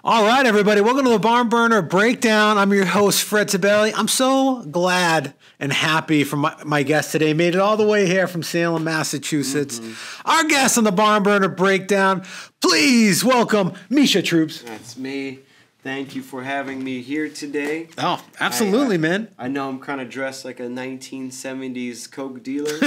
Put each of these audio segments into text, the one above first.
All right, everybody, welcome to the Barn Burner Breakdown. I'm your host, Fred Tabelli. I'm so glad and happy for my guest today. Made it all the way here from Salem, Massachusetts. Our guest on the Barn Burner Breakdown, please welcome Misha Trubs. That's me. Thank you for having me here today. Oh, absolutely, man. I know I'm kind of dressed like a 1970s Coke dealer.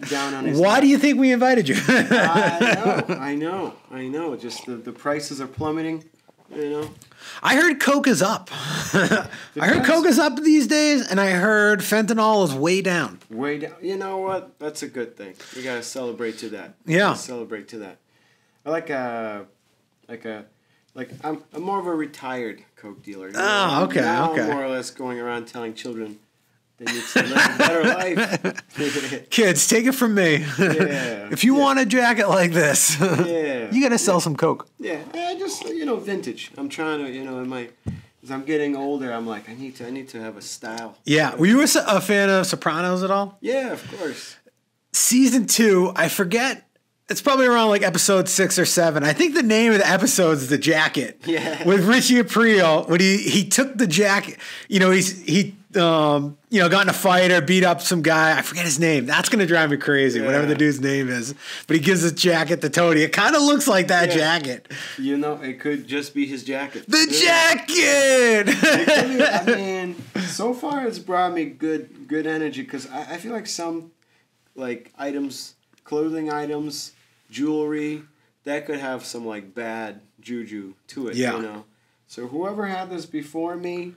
Down on his Why neck. do you think we invited you? I know. Just the prices are plummeting. You know, I heard Coke is up. I heard Coke is up these days, and I heard fentanyl is way down. Way down. You know what? That's a good thing. We gotta celebrate to that. Yeah. Celebrate to that. I I'm more of a retired Coke dealer. You know? Oh, okay, now okay. I'm more or less going around telling children they need to live a better life. Kids, take it from me. Yeah. If you want a jacket like this, you got to sell some Coke. Yeah, just vintage. I'm trying to, as I'm getting older, I'm like, I need to have a style. Yeah. Were you a fan of Sopranos at all? Yeah, of course. Season 2, I forget. It's probably around like episode 6 or 7. I think the name of the episode is The Jacket. Yeah. With Richie Aprile, when he took the jacket, he got in a fight or beat up some guy. I forget his name. That's going to drive me crazy, whatever the dude's name is. But he gives his jacket to Tony. It kind of looks like that jacket. It could just be his jacket. The jacket! I mean, so far it's brought me good energy because I feel like some items, clothing items, jewelry, that could have some bad juju to it. Yeah. So whoever had this before me,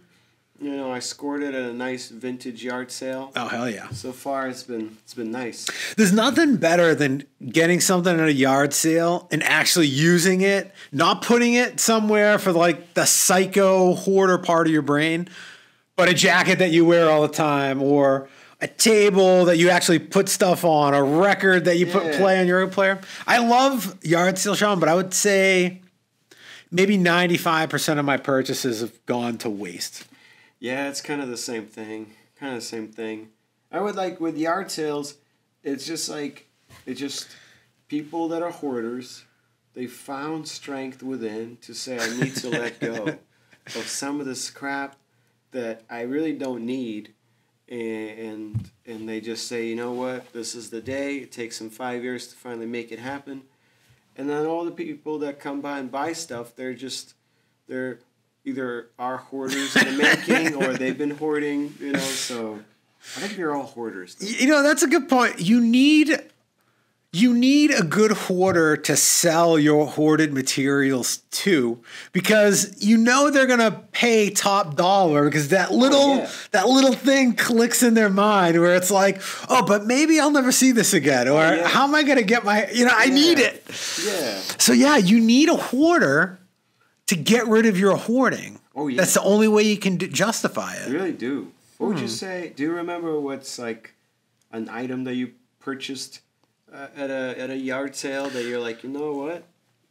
I scored it at a nice vintage yard sale. Oh, hell yeah. So far, it's been nice. There's nothing better than getting something at a yard sale and actually using it, not putting it somewhere for the psycho hoarder part of your brain, but a jacket that you wear all the time, or a table that you actually put stuff on, a record that you play on your own player. I love yard sale shopping, but I would say maybe 95% of my purchases have gone to waste. Yeah, it's kind of the same thing. I would with yard sales, it's just people that are hoarders. They found strength within to say, I need to let go of some of this crap that I really don't need. And they just say, you know what, this is the day. It takes them 5 years to finally make it happen. And then all the people that come by and buy stuff, they're either are hoarders in the making or they've been hoarding, so I think they're all hoarders. That's a good point. You need a good hoarder to sell your hoarded materials to, because they're going to pay top dollar, because that little thing clicks in their mind where it's like, oh, but maybe I'll never see this again, or how am I going to get my, I need it. Yeah. So you need a hoarder to get rid of your hoarding. Oh, yeah. That's the only way you can justify it. I really do. What would you say? Do you remember what's an item that you purchased at a yard sale that you're like, you know what?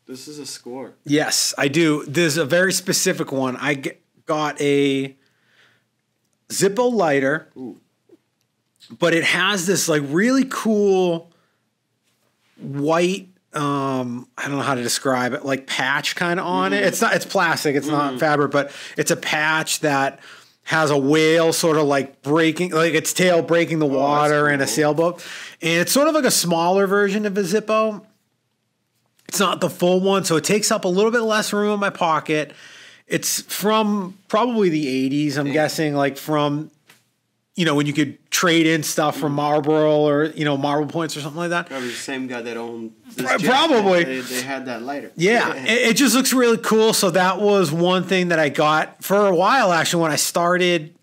This is a score. Yes, I do. There's a very specific one. I got a Zippo lighter, but it has this really cool white, I don't know how to describe it, patch kind of on it. It's plastic. It's not fabric, but it's a patch that has a whale sort of breaking, its tail breaking the water in a sailboat. And it's sort of like a smaller version of a Zippo. It's not the full one, so it takes up a little bit less room in my pocket. It's from probably the 80s, I'm guessing, from, when you could trade in stuff from Marlboro or, Marble Points or something like that. Probably the same guy that owned this probably. They had that lighter. Yeah, it just looks really cool. So that was one thing that I got for a while, actually. When I started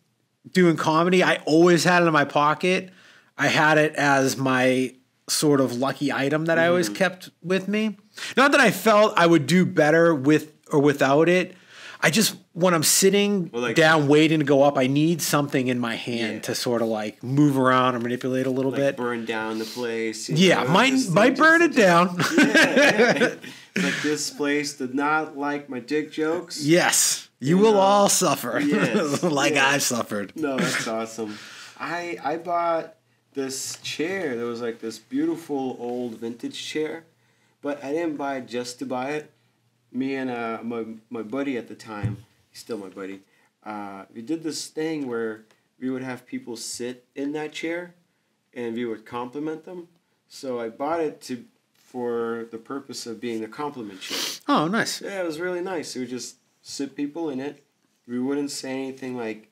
doing comedy, I always had it in my pocket. I had it as my sort of lucky item that I always kept with me. Not that I felt I would do better with or without it. I just, when I'm sitting Well, like, down waiting to go up, I need something in my hand Yeah. to sort of like move around or manipulate a little like bit. burn down the place. Yeah, might burn it down. Yeah. It's like this place did not like my dick jokes. Yes, you will all suffer. Yes, like yes. I've suffered. No, that's awesome. I bought this chair. There was like this beautiful old vintage chair, but I didn't buy it just to buy it. Me and my buddy at the time, he's still my buddy, we did this thing where we would have people sit in that chair and we would compliment them. So I bought it for the purpose of being a compliment chair. Oh, nice. Yeah, it was really nice. We would just sit people in it. We wouldn't say anything like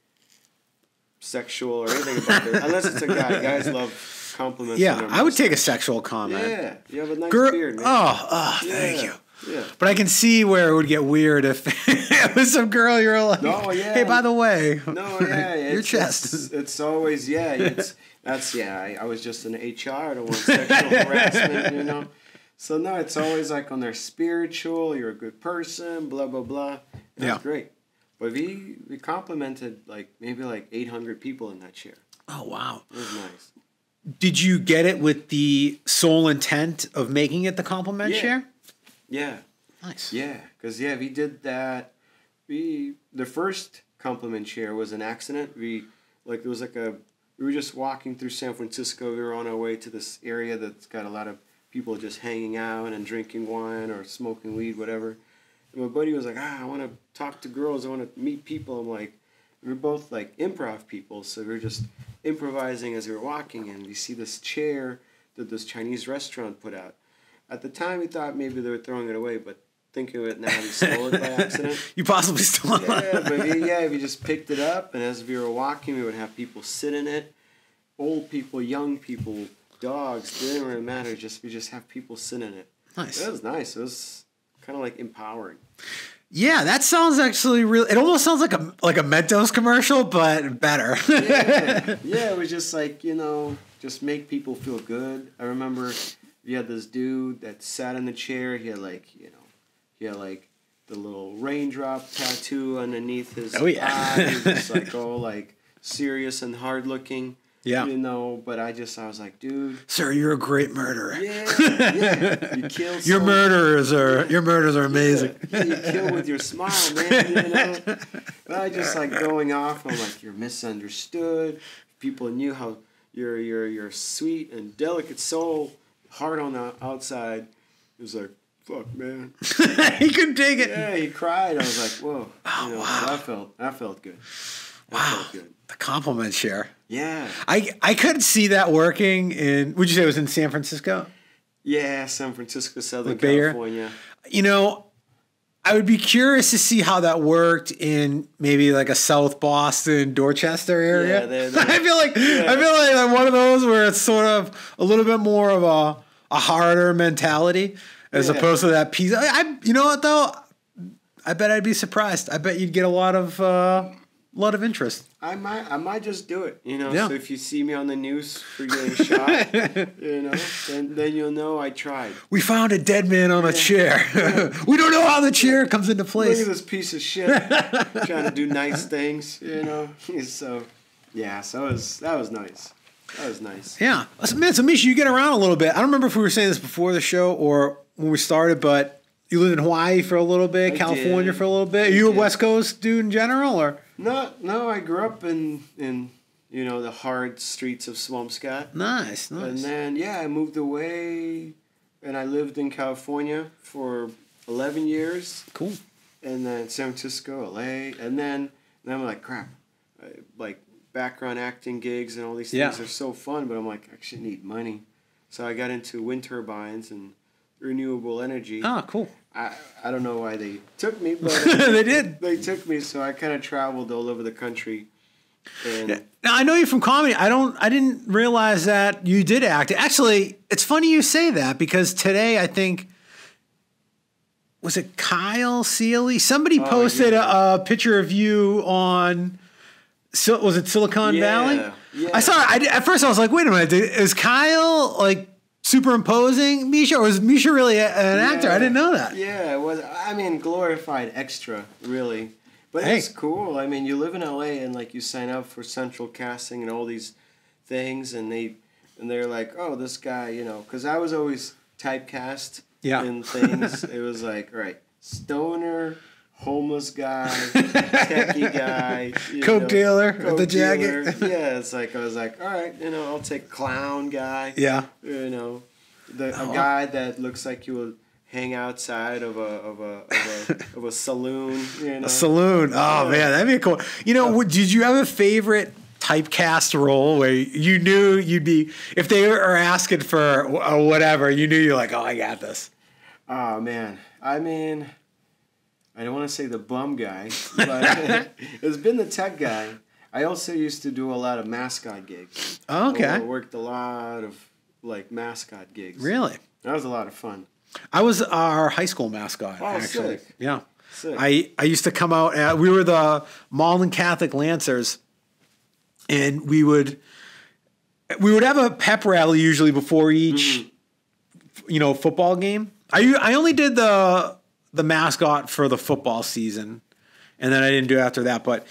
sexual or anything about it, unless it's a guy. Guys love compliments. Yeah, I would take a sexual comment. Yeah, you have a nice beard, man. Oh, Yeah, thank you. Yeah. But I can see where it would get weird if it was some girl you're like, No, yeah. hey, by the way, No, yeah, your chest. It's always I was just in HR. I don't want sexual harassment, you know. So no, it's always like on their spiritual. You're a good person, blah blah blah. That's great. But we complimented maybe 800 people in that chair. Oh wow, it was nice. Did you get it with the sole intent of making it the compliment chair? Yeah. Nice. Yeah, because we did that. The first compliment chair was an accident. We were just walking through San Francisco. We were on our way to this area that's got a lot of people just hanging out and drinking wine or smoking weed, whatever. And my buddy was like, I want to talk to girls. I want to meet people. I'm like, we're both like improv people, so we're just improvising as we were walking, and we see this chair that this Chinese restaurant put out. At the time, we thought maybe they were throwing it away, but thinking of it now, we stole it by accident. You possibly stole it. Yeah, but we just picked it up, and as we were walking, we would have people sit in it. Old people, young people, dogs, didn't really matter. We just have people sit in it. Nice. It was nice. It was kind of like empowering. Yeah, that sounds actually real. It almost sounds like a Mentos commercial, but better. Yeah, it was just like, just make people feel good. I remember we had this dude that sat in the chair. He had the little raindrop tattoo underneath his eye. He was just serious and hard looking. Yeah. But I was like, dude. Sir, you're a great murderer. Yeah. You kill your murders are amazing. Yeah, you kill with your smile, man, But I just going off. I'm like, you're misunderstood. People knew how you're sweet and delicate soul, hard on the outside. He was like, fuck, man. He couldn't take it. Yeah, he cried. I was like, whoa. Oh, wow. So I felt good. Wow. The compliment share. Yeah. I could see that working in, would you say it was in San Francisco? Yeah, San Francisco, Southern California. I would be curious to see how that worked in maybe like a South Boston, Dorchester area. Yeah, I feel like one of those where it's sort of a little bit more of a harder mentality as opposed to that piece. You know what though? I bet I'd be surprised. I bet you'd get a lot of interest. I might just do it, Yeah. So if you see me on the news for getting shot, then you'll know I tried. We found a dead man on a chair. We don't know how the chair comes into place. Look at this piece of shit trying to do nice things, So, yeah, that was nice. That was nice. Yeah. Man, so Misha, you get around a little bit. I don't remember if we were saying this before the show or when we started, but you lived in Hawaii for a little bit, California for a little bit. Are you a West Coast dude in general, or? No, I grew up in the hard streets of Swampscott. Nice. And then I moved away, and I lived in California for 11 years. Cool. And then San Francisco, LA, and then I'm like, crap, background acting gigs and all these things are so fun, but I'm like, I actually need money, so I got into wind turbines and renewable energy. Oh, cool. I don't know why they took me, but they did. They took me, so I kind of traveled all over the country. And now I know you from comedy. I didn't realize that you did act. Actually, it's funny you say that because today I think was it Kyle Seeley? Somebody posted a picture of you on. Was it Silicon Valley? Yeah. I saw it. At first I was like, wait a minute, is Kyle like superimposing Misha, or was Misha really an actor? I didn't know that. Yeah, it was. I mean, glorified extra, really. But Hey. it's cool. I mean, you live in LA and like you sign up for Central Casting and all these things, and they're like, oh, this guy, you know, because I was always typecast in things. It was like, all right, stoner, homeless guy, techie guy, Coke dealer with the dealer. jacket. Yeah, it's like I was like, all right, you know, I'll take clown guy. Yeah. You know, a guy that looks like he will hang outside of a saloon. You know? A saloon. Oh man, that'd be cool. You know, did you have a favorite typecast role where you knew you'd be, if they were asking for whatever, you knew you're like, oh, I got this. Oh man, I mean, I don't want to say the bum guy, but it's been the tech guy. I also used to do a lot of mascot gigs. Oh, okay. I worked a lot of like mascot gigs. Really? That was a lot of fun. I was our high school mascot, actually. Sick. Yeah. Sick. I used to come out, we were the Malden Catholic Lancers, and we would have a pep rally usually before each, football game. I only did the mascot for the football season, and then I didn't do it after that. But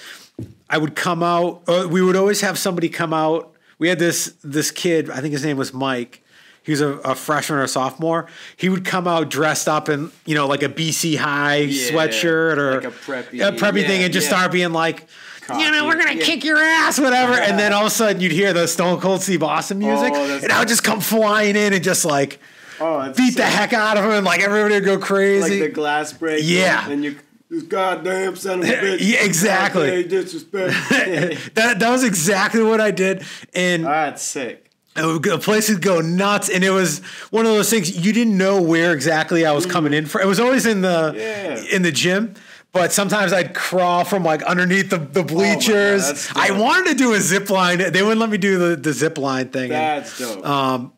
I would come out. We would always have somebody come out. We had this kid. I think his name was Mike. He was a freshman or a sophomore. He would come out dressed up in like a BC High sweatshirt or like a preppy thing, and just start being like, cocky. We're gonna kick your ass, whatever. And then all of a sudden you'd hear the Stone Cold Steve Austin music, and I would just come flying in and just like beat the heck out of him, and like everybody would go crazy. Like the glass break. Yeah. And you goddamn son of a bitch. Yeah, exactly. Hey, disrespect. that was exactly what I did. And that's sick. The place would go nuts, and it was one of those things you didn't know where exactly I was coming in for. It was always in the gym, but sometimes I'd crawl from like underneath the bleachers. Oh my God, I wanted to do a zip line. They wouldn't let me do the zip line thing. That's dope.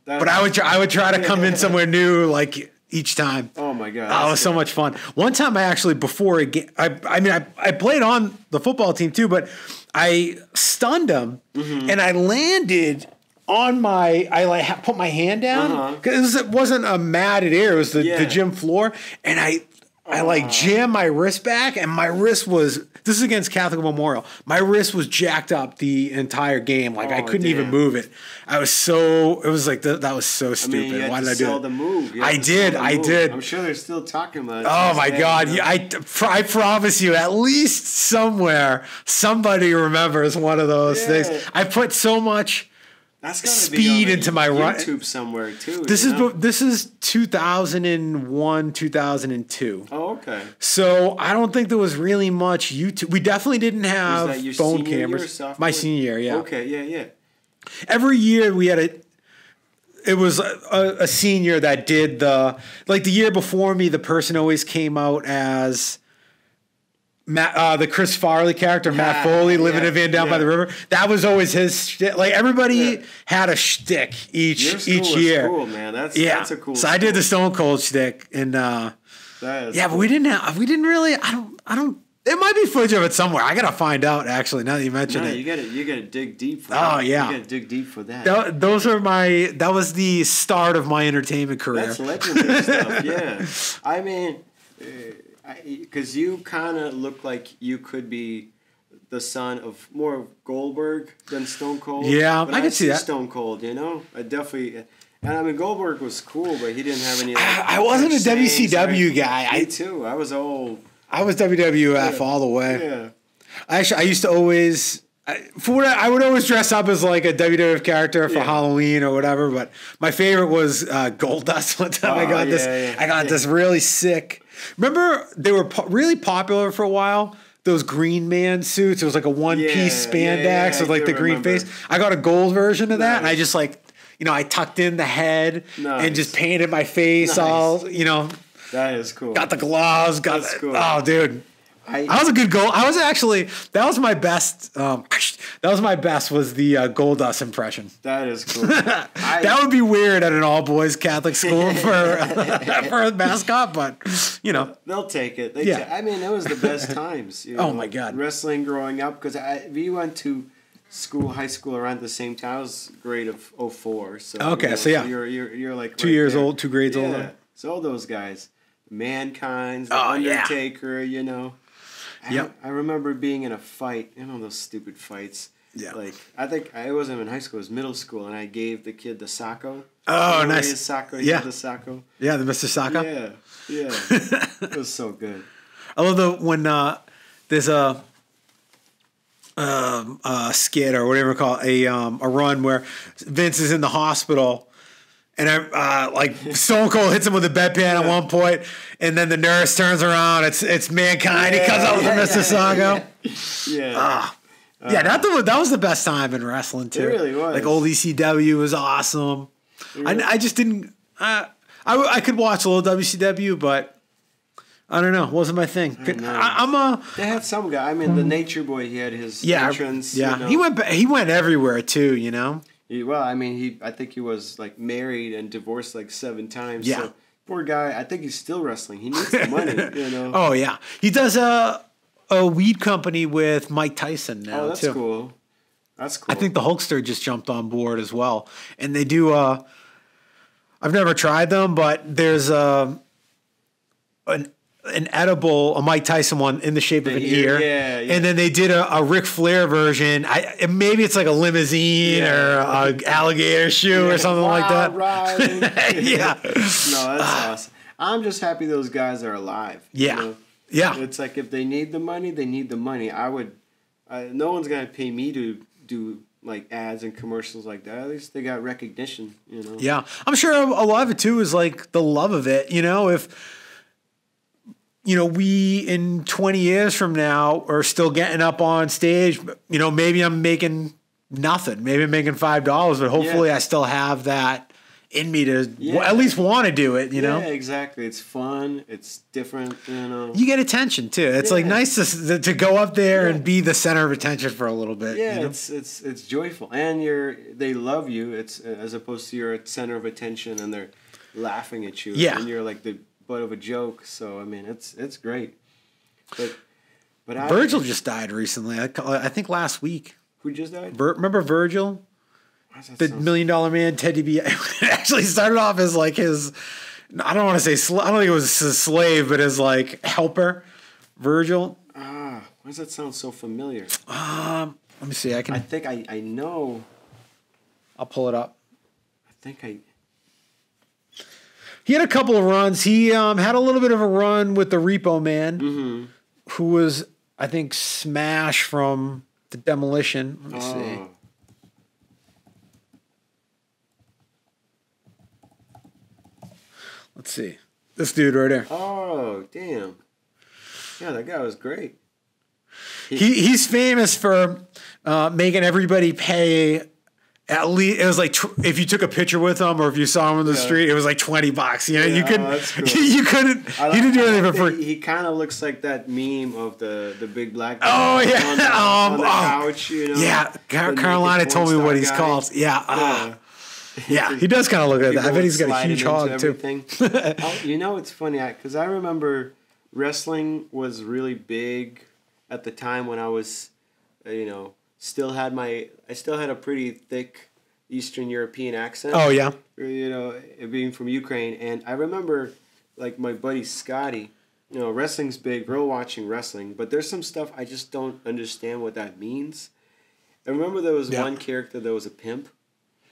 But I would try to come in somewhere new like each time. Oh my God, it was so much fun. One time I actually before a game, I played on the football team too, but I stunned him and I landed on I put my hand down because it wasn't a matted air; it was the gym floor, and I jammed my wrist back, and my wrist was. This is against Catholic Memorial. My wrist was jacked up the entire game, like I couldn't even move it. It was so stupid. You had Why to did I do sell it? the move. I did. I'm sure they're still talking about it. Oh my God! I promise you, at least somewhere somebody remembers one of those things. I put so much. That's gotta speed be on into my run. YouTube somewhere too. This is 2001, 2002. Oh, okay. So I don't think there was really much YouTube. We definitely didn't have was that your phone senior cameras. Year, My senior year, yeah. Okay, yeah. Every year we had it was a senior that did the year before me. The person always came out as the Chris Farley character, Matt Foley, living in a van down by the river. That was always his shtick. Like everybody had a shtick each year. Cool, man. That's a cool. So I did the Stone Cold shtick, and but we didn't really. I don't. There might be footage of it somewhere. I gotta find out. Actually, now that you mention it, you gotta dig deep. For that. You gotta dig deep for that. That was the start of my entertainment career. That's legendary stuff. Yeah, I mean. Because you kind of look like you could be the son of more of Goldberg than Stone Cold. Yeah, but I can see that. Stone Cold, I definitely. And I mean, Goldberg was cool, but he didn't have any. I wasn't a WCW guy. Me too. I was old. I was WWF all the way. Yeah. I used to always. I would always dress up as like a WWF character for Halloween or whatever, but my favorite was Goldust. One time I got this really sick. Remember they were really popular for a while. Those Green Man suits. It was like a one-piece spandex with like the green face. I got a gold version of that, and I just I tucked in the head and just painted my face all. That is cool. Got the gloves. Cool. Oh, dude. I was a good goal. I was actually that was my best. Was the Goldust impression. That is cool. That would be weird at an all boys Catholic school for a mascot, but they'll take it. I mean, it was the best times. Oh my God, wrestling growing up because we went to high school around the same time. I was grade of 04. So Okay, so yeah. you're like 2 right years there. old, 2 grades older. So all those guys, Mankind, the Oh, yeah. Undertaker, you know. Yep. I remember being in a fight, you know, those stupid fights. Yeah. Like, I think I wasn't in high school, it was middle school, and I gave the kid the Sacco. Oh, Remember nice. his Sacco? Yeah. The Sacco? Yeah, the Mr. Saka. Yeah. It was so good. I love when there's a skit or whatever you call it, a run where Vince is in the hospital. And like Stone Cold hits him with a bedpan at one point, and then the nurse turns around. It's Mankind. He comes out with a Mississauga. That was the best time in wrestling too. It really was. Like old ECW was awesome. Really? I just didn't. I could watch a little WCW, but I don't know. It wasn't my thing. They had some guy. I mean, the Nature Boy. He had his entrance. Yeah, you know. He went everywhere too. You know. I think he was like married and divorced like 7 times. Yeah. So, poor guy. I think he's still wrestling. He needs the money, you know. Oh yeah, he does a weed company with Mike Tyson now. Oh, that's too. cool. That's cool. I think the Hulkster just jumped on board as well, and they do. I've never tried them, but there's an edible, a Mike Tyson one in the shape of an ear. Yeah. And then they did a Ric Flair version. Maybe it's like a limousine or an alligator shoe or something like that. Right. Yeah. No, that's awesome. I'm just happy those guys are alive. Yeah. You know? Yeah. It's like if they need the money, they need the money. No one's going to pay me to do like ads and commercials like that. At least they got recognition, you know. Yeah. I'm sure a lot of it too is like the love of it. You know, if we in 20 years from now are still getting up on stage, maybe I'm making nothing. Maybe I'm making $5, but hopefully I still have that in me to at least want to do it, you know? Yeah, exactly. It's fun. It's different, you know. You get attention too. It's like nice to go up there and be the center of attention for a little bit. Yeah, you know? it's joyful. And they love you. It's as opposed to you're a center of attention and they're laughing at you. Yeah. And you're like the butt of a joke. So I mean, it's great. But Virgil just died recently. I think last week. Who just died? Remember Virgil? The $1 Million Man, Ted DiBiase. It actually started off as like his, I don't want to say, I don't think it was his slave, but his like helper, Virgil. Why does that sound so familiar? Let me see. I think I know. I'll pull it up. He had a couple of runs. He had a little bit of a run with the Repo Man, who was, I think, Smash from the Demolition. Let me see. Let's see. This dude right there. Oh, damn. Yeah, that guy was great. He's famous for making everybody pay at least. It was like if you took a picture with him or if you saw him on the street, it was like $20. You know, you couldn't. That's cool. You couldn't. He didn't do anything for free. He kind of looks like that meme of the big black guy Oh yeah, on the couch. You know. Yeah, Carolina told me what he's called. Yeah. Yeah, he does kind of look like that. I bet he's got a huge hog too. It's funny because I remember wrestling was really big at the time when I was, still had a pretty thick Eastern European accent. Oh yeah. Being from Ukraine, and I remember like my buddy Scotty. Wrestling's big. We're all watching wrestling, but there's some stuff I just don't understand what that means. I remember there was one character that was a pimp.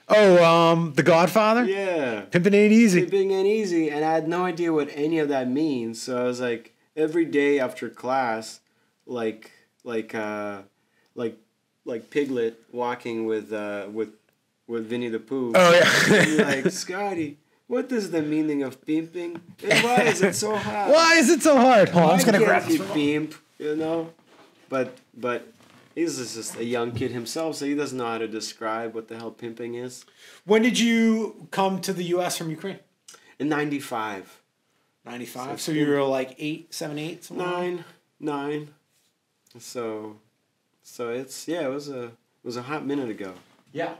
Oh, The Godfather? Yeah. Pimpin' Ain't Easy. Pimping Ain't Easy, and I had no idea what any of that means. So I was like, every day after class, like Piglet walking with Winnie the Pooh. Oh yeah. And like, Scotty, what is the meaning of pimping? And why is it so hard? Why is it so hard? Hold on, I'm just gonna grab this. Pimp, But he's just a young kid himself, so he doesn't know how to describe what the hell pimping is. When did you come to the U.S. from Ukraine? In 95. 95? So you were like 8, 7, 8? 9. So it was a hot minute ago. Yeah.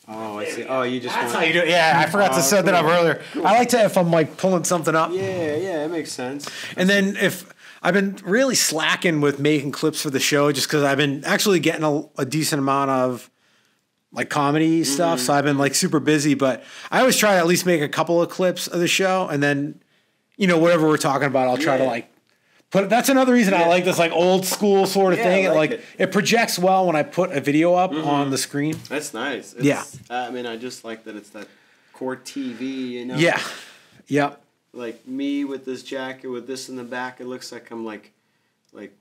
Oh, I see. Oh, you just That's how you do it. Yeah, I forgot to set that up earlier. Cool. I like to if I'm like pulling something up. Yeah, it makes sense. And then if I've been really slacking with making clips for the show just because I've been actually getting a decent amount of like comedy stuff. So I've been like super busy, but I always try to at least make a couple of clips of the show, and then, you know, whatever we're talking about, I'll try to like put. That's another reason I like this like old school sort of thing. It projects well when I put a video up on the screen. That's nice. I mean, I just like that it's that core TV, you know. Yeah. Yep. Like me with this jacket with this in the back, it looks like I'm like. Dude,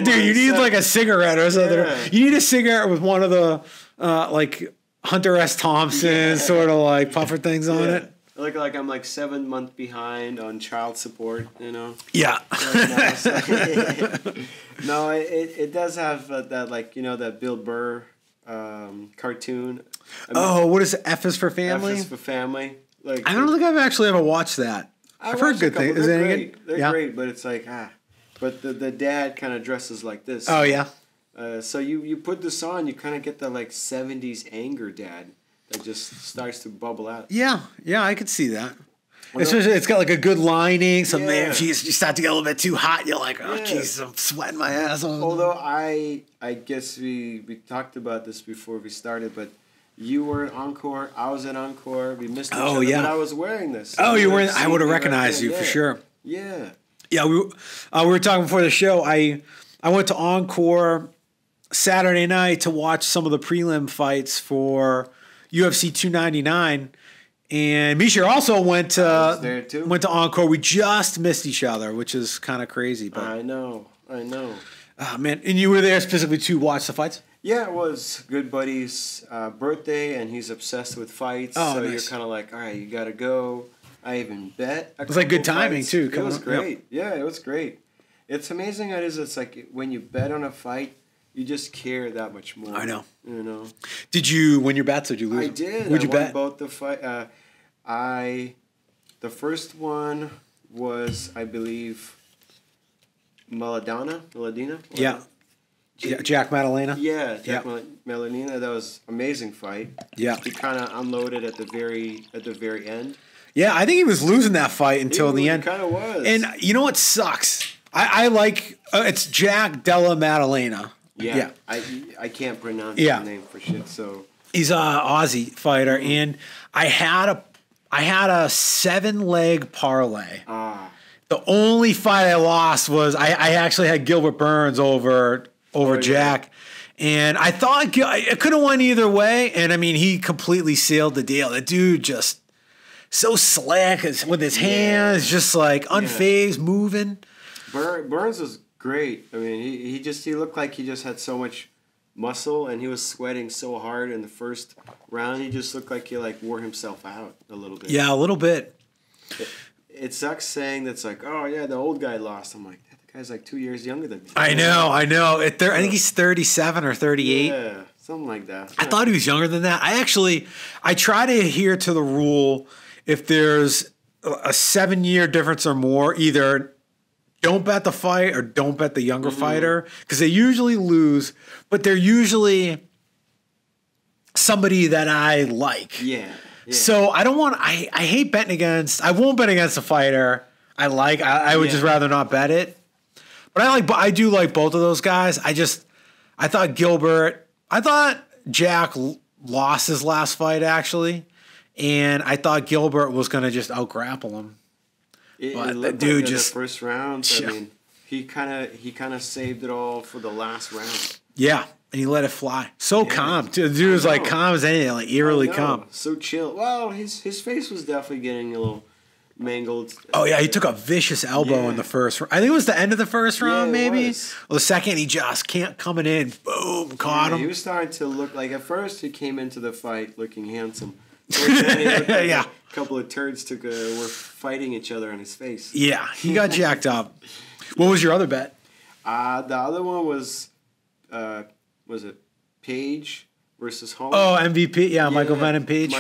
you need like a cigarette or something. Yeah. You need a cigarette with one of the like Hunter S. Thompson sort of like puffer things on it. I look like I'm like 7 months behind on child support, you know. Yeah. No, it does have that, like, you know, that Bill Burr cartoon. What is it? F is for Family? F is for Family. Like, I don't think I've actually ever watched that. I've heard good things. Is it any good? They're great, but it's like But the dad kind of dresses like this. Oh, yeah. So you put this on, you kind of get the like 70s anger dad that just starts to bubble out. Yeah, I could see that. Especially, it's got like a good lining. So man, if you start to get a little bit too hot, you're like, oh, Jesus, I'm sweating my ass off. Although I guess we talked about this before we started, but you were at Encore, I was at Encore, we missed each other, but I was wearing this. Oh, you were I would have recognized you for sure. Yeah. Yeah, we were talking before the show. I went to Encore Saturday night to watch some of the prelim fights for UFC 299, and Misha also went to Encore. We just missed each other, which is kind of crazy. But I know. Man, and you were there specifically to watch the fights? Yeah, it was good buddy's birthday, and he's obsessed with fights. Oh, so nice. You're kind of like, all right, you got to go. I even bet. It was like good timing too. It was great. Yeah, it was great. It's amazing how it is. It's like when you bet on a fight, you just care that much more. I know. You know. Did you win your bets or did you lose? I did. Who'd you won bet? Both the fight. The first one was, I believe, Maladina. Yeah. Jack Madalena. Yeah, Jack Madalena. That was an amazing fight. Yeah. He kind of unloaded at the very end. Yeah, I think he was losing that fight until the end. He kind of was. And you know what sucks? I like it's Jack Della Maddalena. Yeah. I can't pronounce his name for shit. So he's a Aussie fighter, and I had a 7-leg parlay. The only fight I lost was I actually had Gilbert Burns over Jack. And I thought I could have won either way. And I mean, he completely sealed the deal. The dude just so slick with his hands, just like unfazed, moving. Burns was great. I mean, he looked like he just had so much muscle, and he was sweating so hard in the first round. He just looked like he wore himself out a little bit. Yeah, a little bit. It sucks saying that's like, oh yeah, the old guy lost. I'm like, that guy's like 2 years younger than me. I know. I think he's 37 or 38. Yeah, something like that. I thought he was younger than that. I try to adhere to the rule. If there's a 7-year difference or more, either don't bet the fight or don't bet the younger fighter, because they usually lose, but they're usually somebody that I like. Yeah. So I don't want. I hate betting against. I won't bet against a fighter I like. I would just rather not bet it. But I do like both of those guys. I thought Jack lost his last fight actually. And I thought Gilbert was going to just out-grapple him. But the dude just... the first round, I mean, he kind of saved it all for the last round. Yeah, and he let it fly. So calm. The dude was like calm as anything, like eerily calm. So chill. Well, his face was definitely getting a little mangled. Oh, yeah, he took a vicious elbow in the first round. I think it was the end of the first round, maybe. Well, the second, he just can't coming in. Boom, caught him. He was starting to look like, at first, he came into the fight looking handsome. A couple of turds were fighting each other in his face. Yeah, he got jacked up. What was your other bet? The other one was it Page versus Holland? Oh, MVP, Michael Venom Page.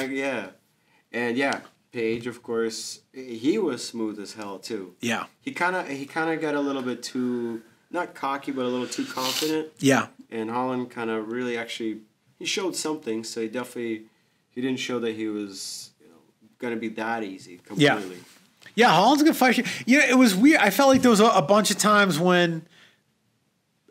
And Page, of course, he was smooth as hell too. Yeah, he kind of got a little bit too, not cocky, but a little too confident. Yeah, and Holland kind of really actually he showed something, so he didn't show that he was going to be that easy completely. Yeah, Holland's a good fight. It was weird. I felt like there was a bunch of times when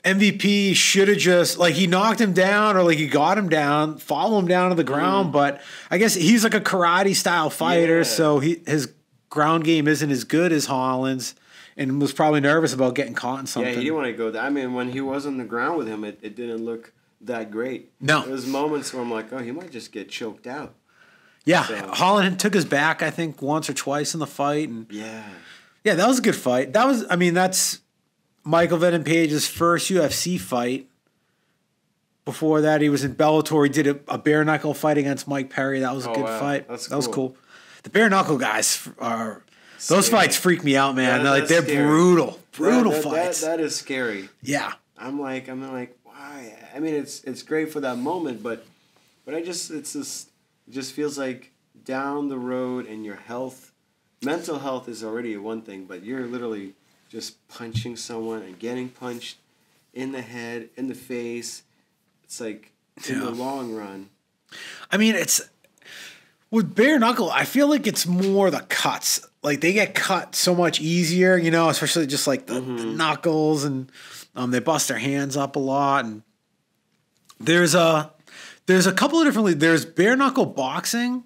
MVP should have just, like, he knocked him down or, like, he got him down, follow him down to the ground. But I guess he's like a karate-style fighter, so his ground game isn't as good as Holland's, and was probably nervous about getting caught in something. Yeah, he didn't want to go down. I mean, when he was on the ground with him, it didn't look that great. No. There was moments where I'm like, oh, he might just get choked out. Yeah, So. Holland took his back, I think, once or twice in the fight. And yeah, that was a good fight. That's Michael Venom Page's first UFC fight. Before that, he was in Bellator. He did a bare knuckle fight against Mike Perry. That was a good fight. That was cool. The bare knuckle guys are those fights freak me out, man. Yeah, they're brutal fights. That is scary. Yeah, I'm like, why? I mean, it's great for that moment, but it just feels like down the road in your health, mental health is already one thing, but you're literally just punching someone and getting punched in the head, in the face. It's like in the long run. I mean, it's with bare knuckle. I feel like it's more the cuts. Like they get cut so much easier, especially just like the knuckles, and they bust their hands up a lot. And there's a couple of different. There's bare knuckle boxing,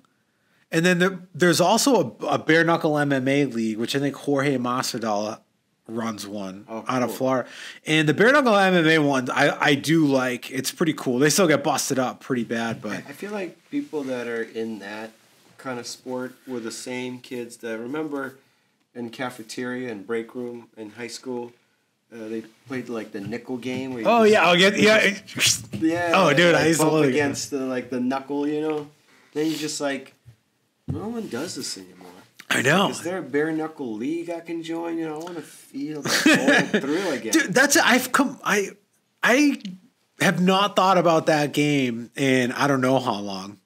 and then there's also a bare knuckle MMA league, which I think Jorge Masvidal runs one out of Florida. And the bare knuckle MMA one, I do like. It's pretty cool. They still get busted up pretty bad, but I feel like people that are in that kind of sport were the same kids that remember in cafeteria and break room in high school. They played like the nickel game. Where Oh dude, I used to love against the knuckle. Then you just like, no one does this anymore. I know. Is there a bare knuckle league I can join? I want to feel the old thrill again. Dude, I have not thought about that game in I don't know how long.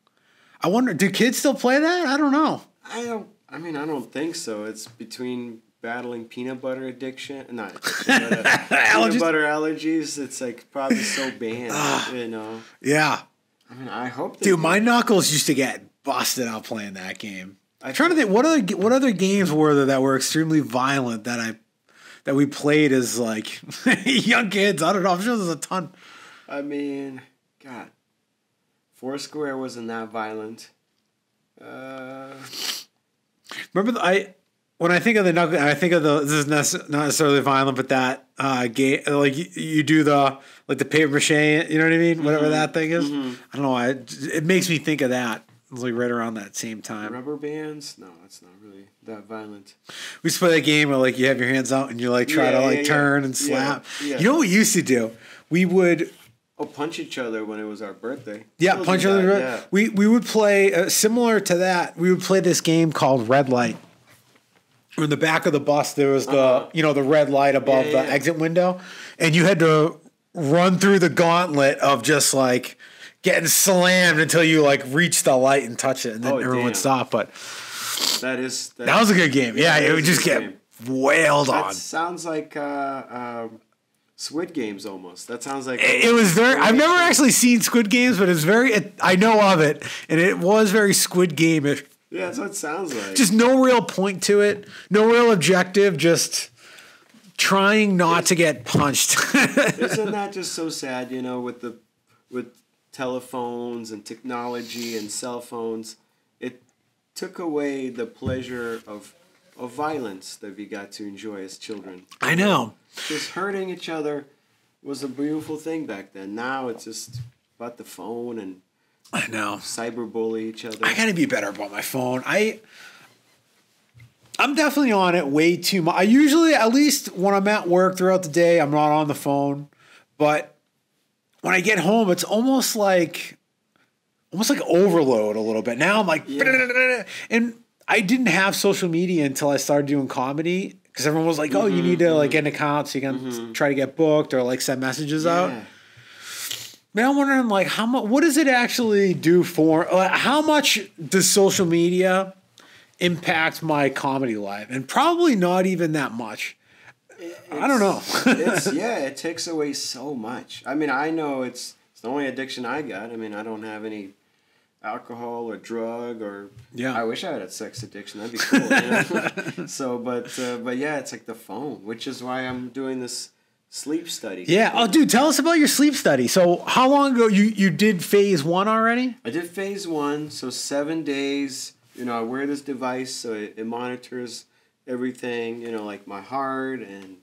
I wonder, do kids still play that? I don't know. I don't think so. It's between battling peanut butter addiction, not addiction, but, peanut butter allergies. It's like probably so banned, Yeah. I mean, I hope. Dude, my knuckles used to get busted out playing that game. I'm trying to think what other games were there that were extremely violent that we played as like young kids. I don't know. I'm sure there's a ton. I mean, God, Foursquare wasn't that violent. Remember, when I think of the knuckle, I think of this is not necessarily violent, but that game, like you do the paper mache, you know what I mean? Whatever that thing is. I don't know. It makes me think of that. It was like right around that same time. Rubber bands? No, it's not really that violent. We used to play that game where like you have your hands out and you like try to turn and slap. Yeah. You know what we used to do? We would punch each other when it was our birthday. Yeah, punch each other. Yeah. We would play similar to that. We would play this game called Red Light. In the back of the bus there was the red light above the exit window, and you had to run through the gauntlet of just like getting slammed until you like reach the light and touch it, and then everyone would stop. But that was a good game. Yeah, it would just get wailed on. That sounds like Squid Games almost. That sounds like it was very. I've never actually seen Squid Games, but it's very. I know of it, and it was very Squid Game-ish. Yeah, that's what it sounds like. Just no real point to it, no real objective. Just trying not to get punched. Isn't that just so sad? With telephones and technology and cell phones, it took away the pleasure of violence that we got to enjoy as children. I know. Just hurting each other was a beautiful thing back then. Now it's just about the phone and I know. Cyberbully each other. I gotta be better about my phone. I'm definitely on it way too much. I usually, at least when I'm at work throughout the day, I'm not on the phone. But when I get home, it's almost like overload a little bit. Now I'm like, and I didn't have social media until I started doing comedy because everyone was like, "Oh, you need to like get an account so you can try to get booked or like send messages out." Man, I'm wondering like what does it actually do for? How much does social media impact my comedy life? And probably not even that much. I don't know. It takes away so much. I mean, I know it's the only addiction I got. I mean, I don't have any alcohol or drug or Yeah. I wish I had a sex addiction. That'd be cool. You know? So, but yeah, it's like the phone, which is why I'm doing this sleep study. Yeah. Oh, dude, tell us about your sleep study. So, how long ago you did phase 1 already? I did phase 1, so 7 days. You know, I wear this device so it monitors everything. You know, like my heart and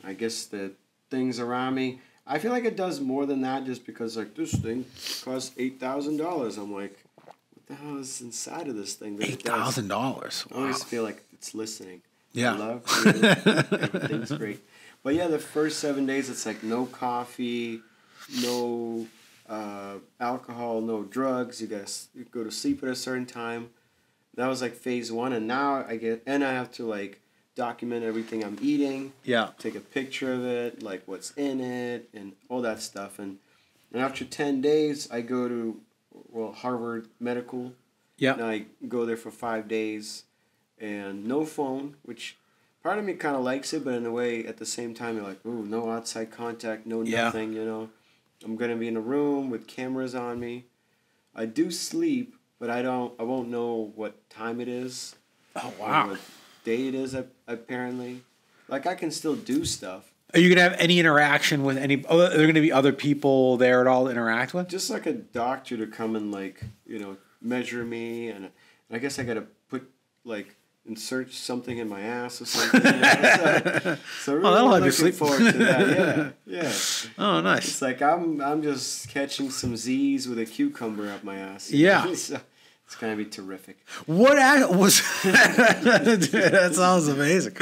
I guess the things around me. I feel like it does more than that just because, like, this thing costs $8,000. I'm like, what the hell is inside of this thing? $8,000. Wow. I always feel like it's listening. Yeah. I love you. Everything's great. But yeah, the first 7 days, it's like no coffee, no alcohol, no drugs. You go to sleep at a certain time. That was like phase 1. And now I have to, like, document everything I'm eating. Yeah. Take a picture of it, like what's in it, and all that stuff. And after 10 days, I go to Harvard Medical. Yeah. And I go there for 5 days, and no phone, which part of me kind of likes it, but in a way, at the same time, you're like, ooh, no outside contact, no nothing. You know, I'm gonna be in a room with cameras on me. I do sleep, but I won't know what time it is. Oh wow. Day it is, apparently. Like, I can still do stuff. Are you going to have any interaction with are there going to be other people there at all to interact with? Just like a doctor to come and, like, you know, measure me. And I guess I got to insert something in my ass or something. You know? So really that'll help you looking sleep. forward to that. Yeah. Oh, nice. It's like I'm just catching some Z's with a cucumber up my ass. Yeah. So it's going to be terrific. What was that sounds amazing.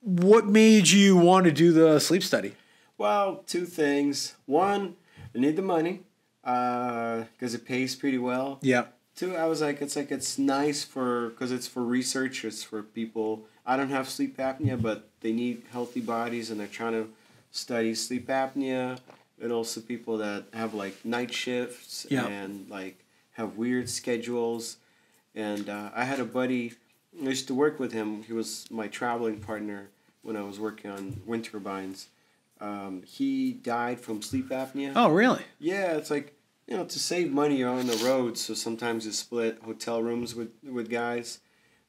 What made you want to do the sleep study? Well, 2 things. 1, I need the money because it pays pretty well. Yeah. 2, I was like, it's nice because it's for research. It's for people. I don't have sleep apnea, but they need healthy bodies, and they're trying to study sleep apnea. And also people that have, like, night shifts and, like, have weird schedules. And I had a buddy, I used to work with him. He was my traveling partner when I was working on wind turbines. He died from sleep apnea. Oh, really? Yeah, it's like, you know, to save money, you're on the road, so sometimes you split hotel rooms with guys.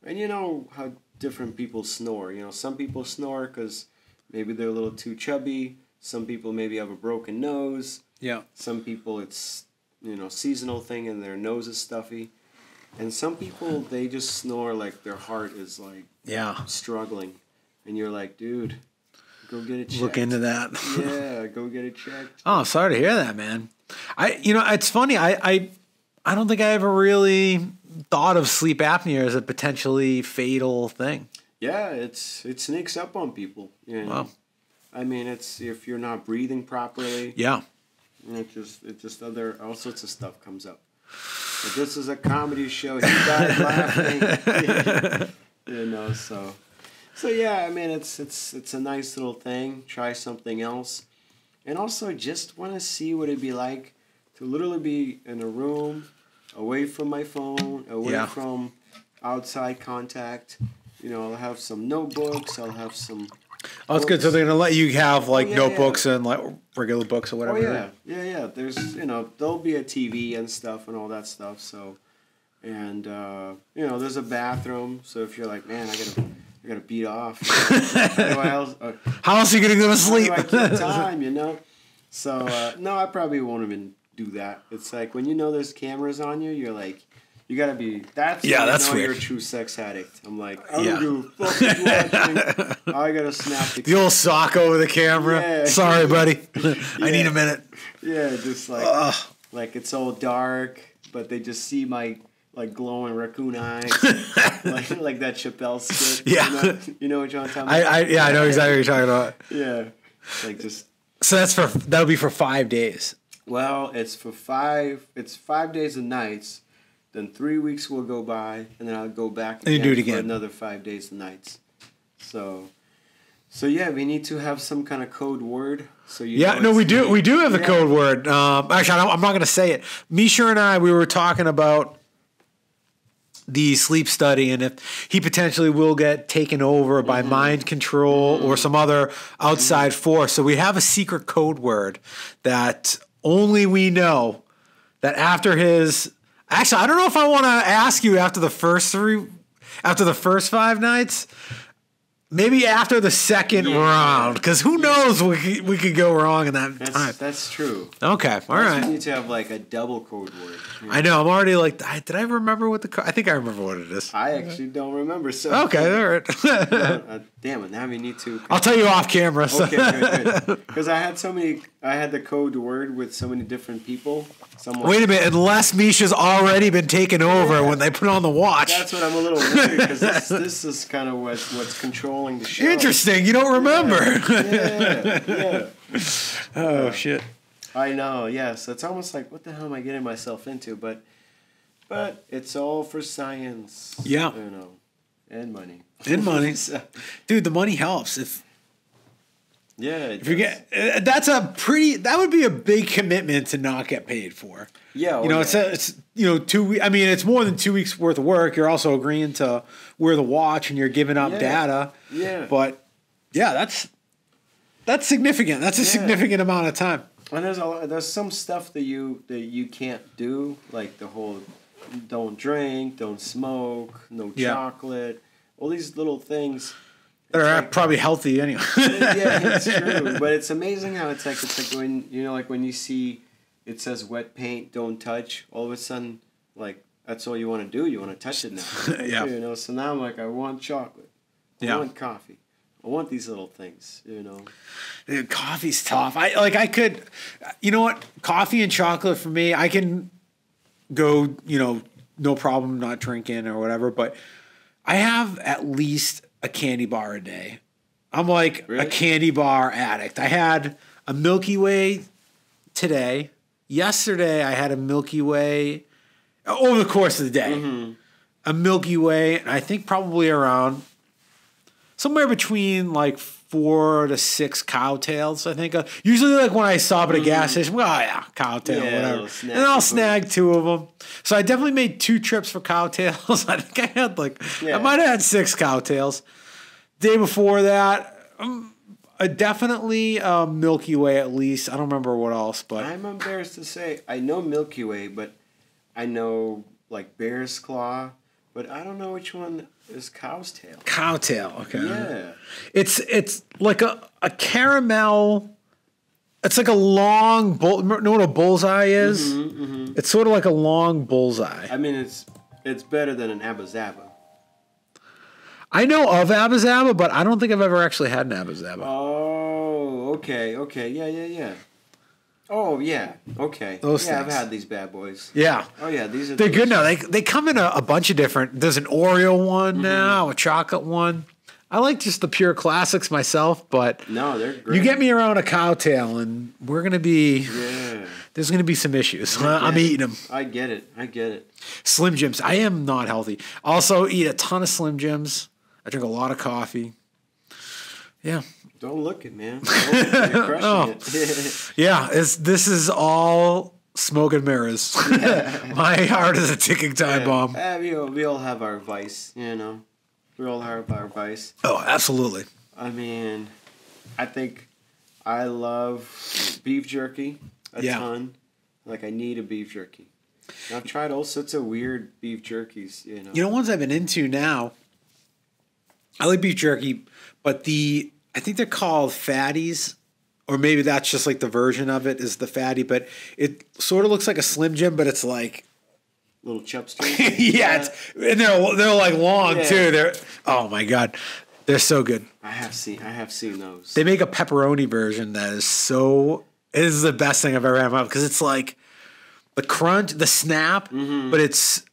And you know how different people snore. You know, some people snore because maybe they're a little too chubby. Some people maybe have a broken nose. Yeah. Some people it's, you know, seasonal thing and their nose is stuffy. And some people, they just snore like their heart is, like, struggling. And you're like, dude, go get it checked. Look into that. Yeah, go get it checked. Oh, sorry to hear that, man. It's funny. I don't think I ever really thought of sleep apnea as a potentially fatal thing. Yeah, it sneaks up on people. You know? Wow. I mean, it's if you're not breathing properly. Yeah. It just all sorts of stuff comes up. But this is a comedy show. He died laughing. You know, so yeah. I mean, it's a nice little thing. Try something else, and also just want to see what it'd be like to literally be in a room, away from my phone, away from outside contact. You know, I'll have some notebooks. I'll have some. Oh, that's good. So they're gonna let you have notebooks and like regular books or whatever. Oh yeah. There's there'll be a TV and stuff and all that stuff. So, and there's a bathroom. So if you're like, man, I gotta beat off. How else are you gonna go to sleep? How do I keep time? You know. So no, I probably won't even do that. It's like when you know there's cameras on you, you're like. You gotta be. That's weird. You're a true sex addict. I'm like, I don't do fucking watching. I gotta snap the old sock over the camera. Yeah. Sorry, buddy. I need a minute. Yeah, just like it's all dark, but they just see my glowing raccoon eyes, like that Chappelle skit. Yeah, you know what you're talking about. I know exactly what you're talking about. Yeah, like just. So that'll be for 5 days. Well, it's 5 days and nights. Then 3 weeks will go by, and then I'll go back and you do it again for another 5 days and nights. So yeah, we need to have some kind of code word. So we do have the code word. Actually, I'm not going to say it. Misha and I, we were talking about the sleep study and if he potentially will get taken over by mind control or some other outside force. So we have a secret code word that only we know that after his. Actually, I don't know if I want to ask you after the first 5 nights. Maybe after the second round, because who knows we could go wrong in that time. That's true. Okay, all right. You need to have like a double code word. I know. I'm already like, did I remember what I think I remember what it is. I actually don't remember. So okay, all right. Damn it! Now we need to. I'll tell you off camera. So. Okay, good. Because I had the code word with so many different people. Wait a minute, unless Misha's already been taken over when they put on the watch. That's what I'm a little worried, because this is kind of what's controlling the show. Interesting, you don't remember. Yeah. Oh, shit. I know, yes. It's almost like, what the hell am I getting myself into? But it's all for science. Yeah. You know, and money. And money. Dude, the money helps. If you get that would be a big commitment to not get paid for. Yeah, it's 2 weeks. I mean, it's more than 2 weeks worth of work. You're also agreeing to wear the watch and you're giving up data. Yeah, but that's significant. That's a significant amount of time. And there's some stuff that you can't do, like the whole don't drink, don't smoke, no chocolate, all these little things. They're probably healthy anyway. Yeah, it's true. But it's amazing how it's like when when you see it says wet paint, don't touch, all of a sudden, like, that's all you want to do. You want to touch it now. Yeah. So now I'm like, I want chocolate. I want coffee. I want these little things, Dude, coffee's tough. I could, coffee and chocolate for me, I can go, no problem not drinking or whatever, but I have at least a candy bar a day. I'm like a candy bar addict. I had a Milky Way today. Yesterday, I had a Milky Way over the course of the day. Mm-hmm. A Milky Way, and I think probably around somewhere between like 4 to 6 cowtails, I think. Usually, like when I stop at a gas station, cowtail, whatever. And I'll snag 2 of them. So I definitely made 2 trips for cowtails. I think I had I might have had 6 cowtails. Day before that, definitely Milky Way at least. I don't remember what else, but I'm embarrassed to say I know Milky Way, but I know like Bear's Claw, but I don't know which one is Cow's Tail. Cowtail, okay. Yeah. It's like a caramel. It's like a long know what a bullseye is? Mm-hmm, mm-hmm. It's sort of like a long bullseye. I mean, it's better than an Abba Zaba. I know of Abba Zaba, but I don't think I've ever actually had an Abba Zaba. Oh, okay, yeah. Oh, yeah, okay. Those things. I've had these bad boys. Yeah. Oh, yeah, they're good now. They come in a bunch of different. There's an Oreo one now, a chocolate one. I like just the pure classics myself, but no, they're great. You get me around a cowtail, and we're gonna be. Yeah. There's gonna be some issues. I'm eating them. I get it. Slim Jims. I am not healthy. Also, eat a ton of Slim Jims. I drink a lot of coffee. Yeah. Don't look it, man. You're crushing it. Yeah, this is all smoke and mirrors. My heart is a ticking time bomb. We all have our vice, We all have our vice. Oh, absolutely. I mean, I think I love beef jerky a ton. Like, I need a beef jerky. And I've tried all sorts of weird beef jerkies, You know, ones I've been into now, I like beef jerky, but I think they're called fatties, or maybe that's just like the version of it is the fatty, but it sort of looks like a Slim Jim, but it's like little chopsticks. Yeah, and they're like long too. Oh my god, they're so good. I have seen those. They make a pepperoni version that is the best thing I've ever had because it's like the crunch, the snap, but it's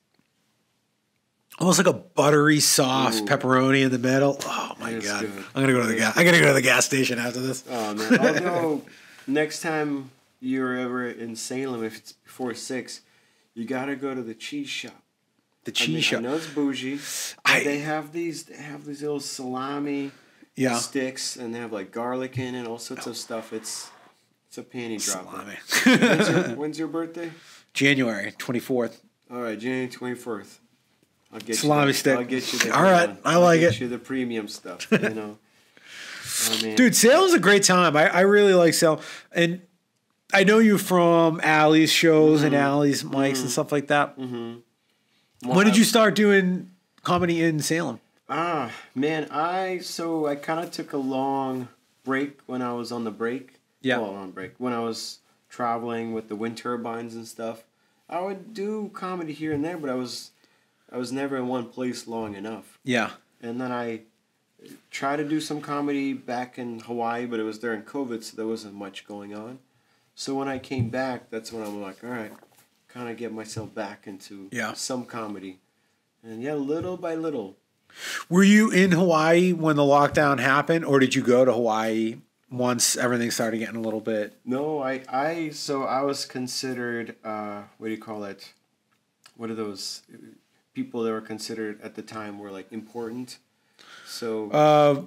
almost like a buttery, soft pepperoni in the middle. Oh my god! Good. I'm gonna go to the gas station after this. Oh man! Although next time you're ever in Salem, if it's before 6, you gotta go to the cheese shop. The cheese shop. I know it's bougie. They have these little salami sticks, and they have like garlic in it, all sorts of stuff. It's a panty dropper. Salami. When's your birthday? January 24th. All right, January 24th. I'll get salami stick. I'll get you the all right, I like it. I'll get you the premium stuff, Oh, man. Dude, Salem's a great time. I really like Salem. And I know you from Allie's shows and Allie's mics and stuff like that. Well, When did you start doing comedy in Salem? Man, I kind of took a long break when I was on the break. Yeah. Well, on break. When I was traveling with the wind turbines and stuff, I would do comedy here and there, but I was never in one place long enough. Yeah. And then I tried to do some comedy back in Hawaii, but it was during COVID, so there wasn't much going on. So when I came back, that's when I'm like, all right, kind of get myself back into some comedy. And yeah, little by little. Were you in Hawaii when the lockdown happened, or did you go to Hawaii once everything started getting a little bit? No, I was considered, what do you call it? What are those people that were considered at the time were like important? So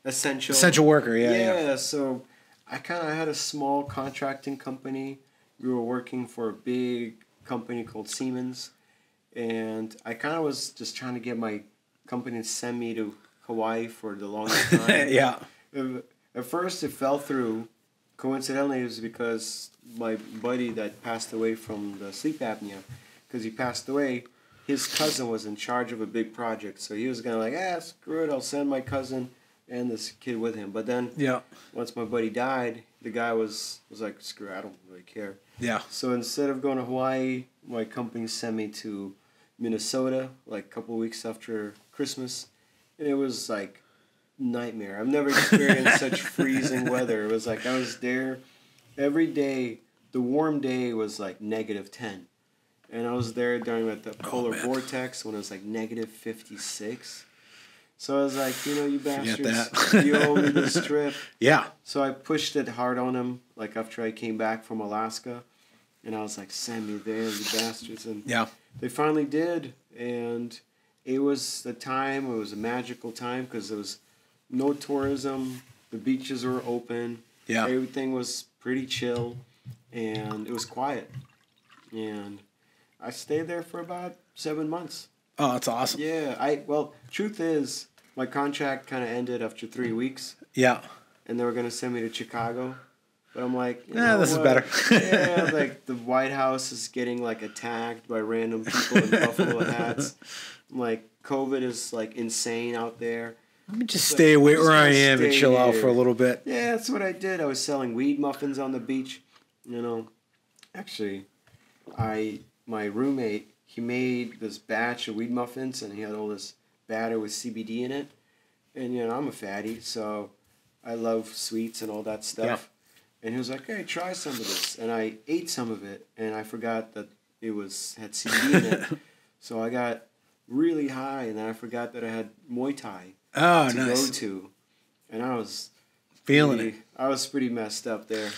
essential worker, yeah. So I kind of had a small contracting company. We were working for a big company called Siemens, and I kind of was just trying to get my company to send me to Hawaii for the longest time. Yeah. At first, it fell through. Coincidentally, it was because my buddy that passed away from the sleep apnea, because he passed away, his cousin was in charge of a big project. So he was going to like, screw it, I'll send my cousin and this kid with him. But then once my buddy died, the guy was like, screw it, I don't really care. Yeah. So instead of going to Hawaii, my company sent me to Minnesota like a couple of weeks after Christmas. And it was like nightmare. I've never experienced such freezing weather. It was like I was there every day. The warm day was like -10. And I was there during like the polar vortex when it was like -56. So I was like, you bastards, you owe me this trip. Yeah. So I pushed it hard on him, like after I came back from Alaska. And I was like, send me there, you bastards. And they finally did. And it was a magical time because there was no tourism. The beaches were open. Yeah. Everything was pretty chill. And it was quiet. And I stayed there for about 7 months. Oh, that's awesome. Yeah. Truth is, my contract kind of ended after 3 weeks. Yeah. And they were going to send me to Chicago. But I'm like, this is better. Yeah, like the White House is getting like attacked by random people in buffalo hats. I'm like, COVID is like insane out there. Let me just stay away where I am and chill out for a little bit. Yeah, that's what I did. I was selling weed muffins on the beach. Actually, my roommate, he made this batch of weed muffins and he had all this batter with CBD in it. And, I'm a fatty, so I love sweets and all that stuff. Yeah. And he was like, hey, try some of this. And I ate some of it, and I forgot that it had CBD in it. So I got really high, and then I forgot that I had Muay Thai to go to. And I was feeling it. I was pretty messed up there.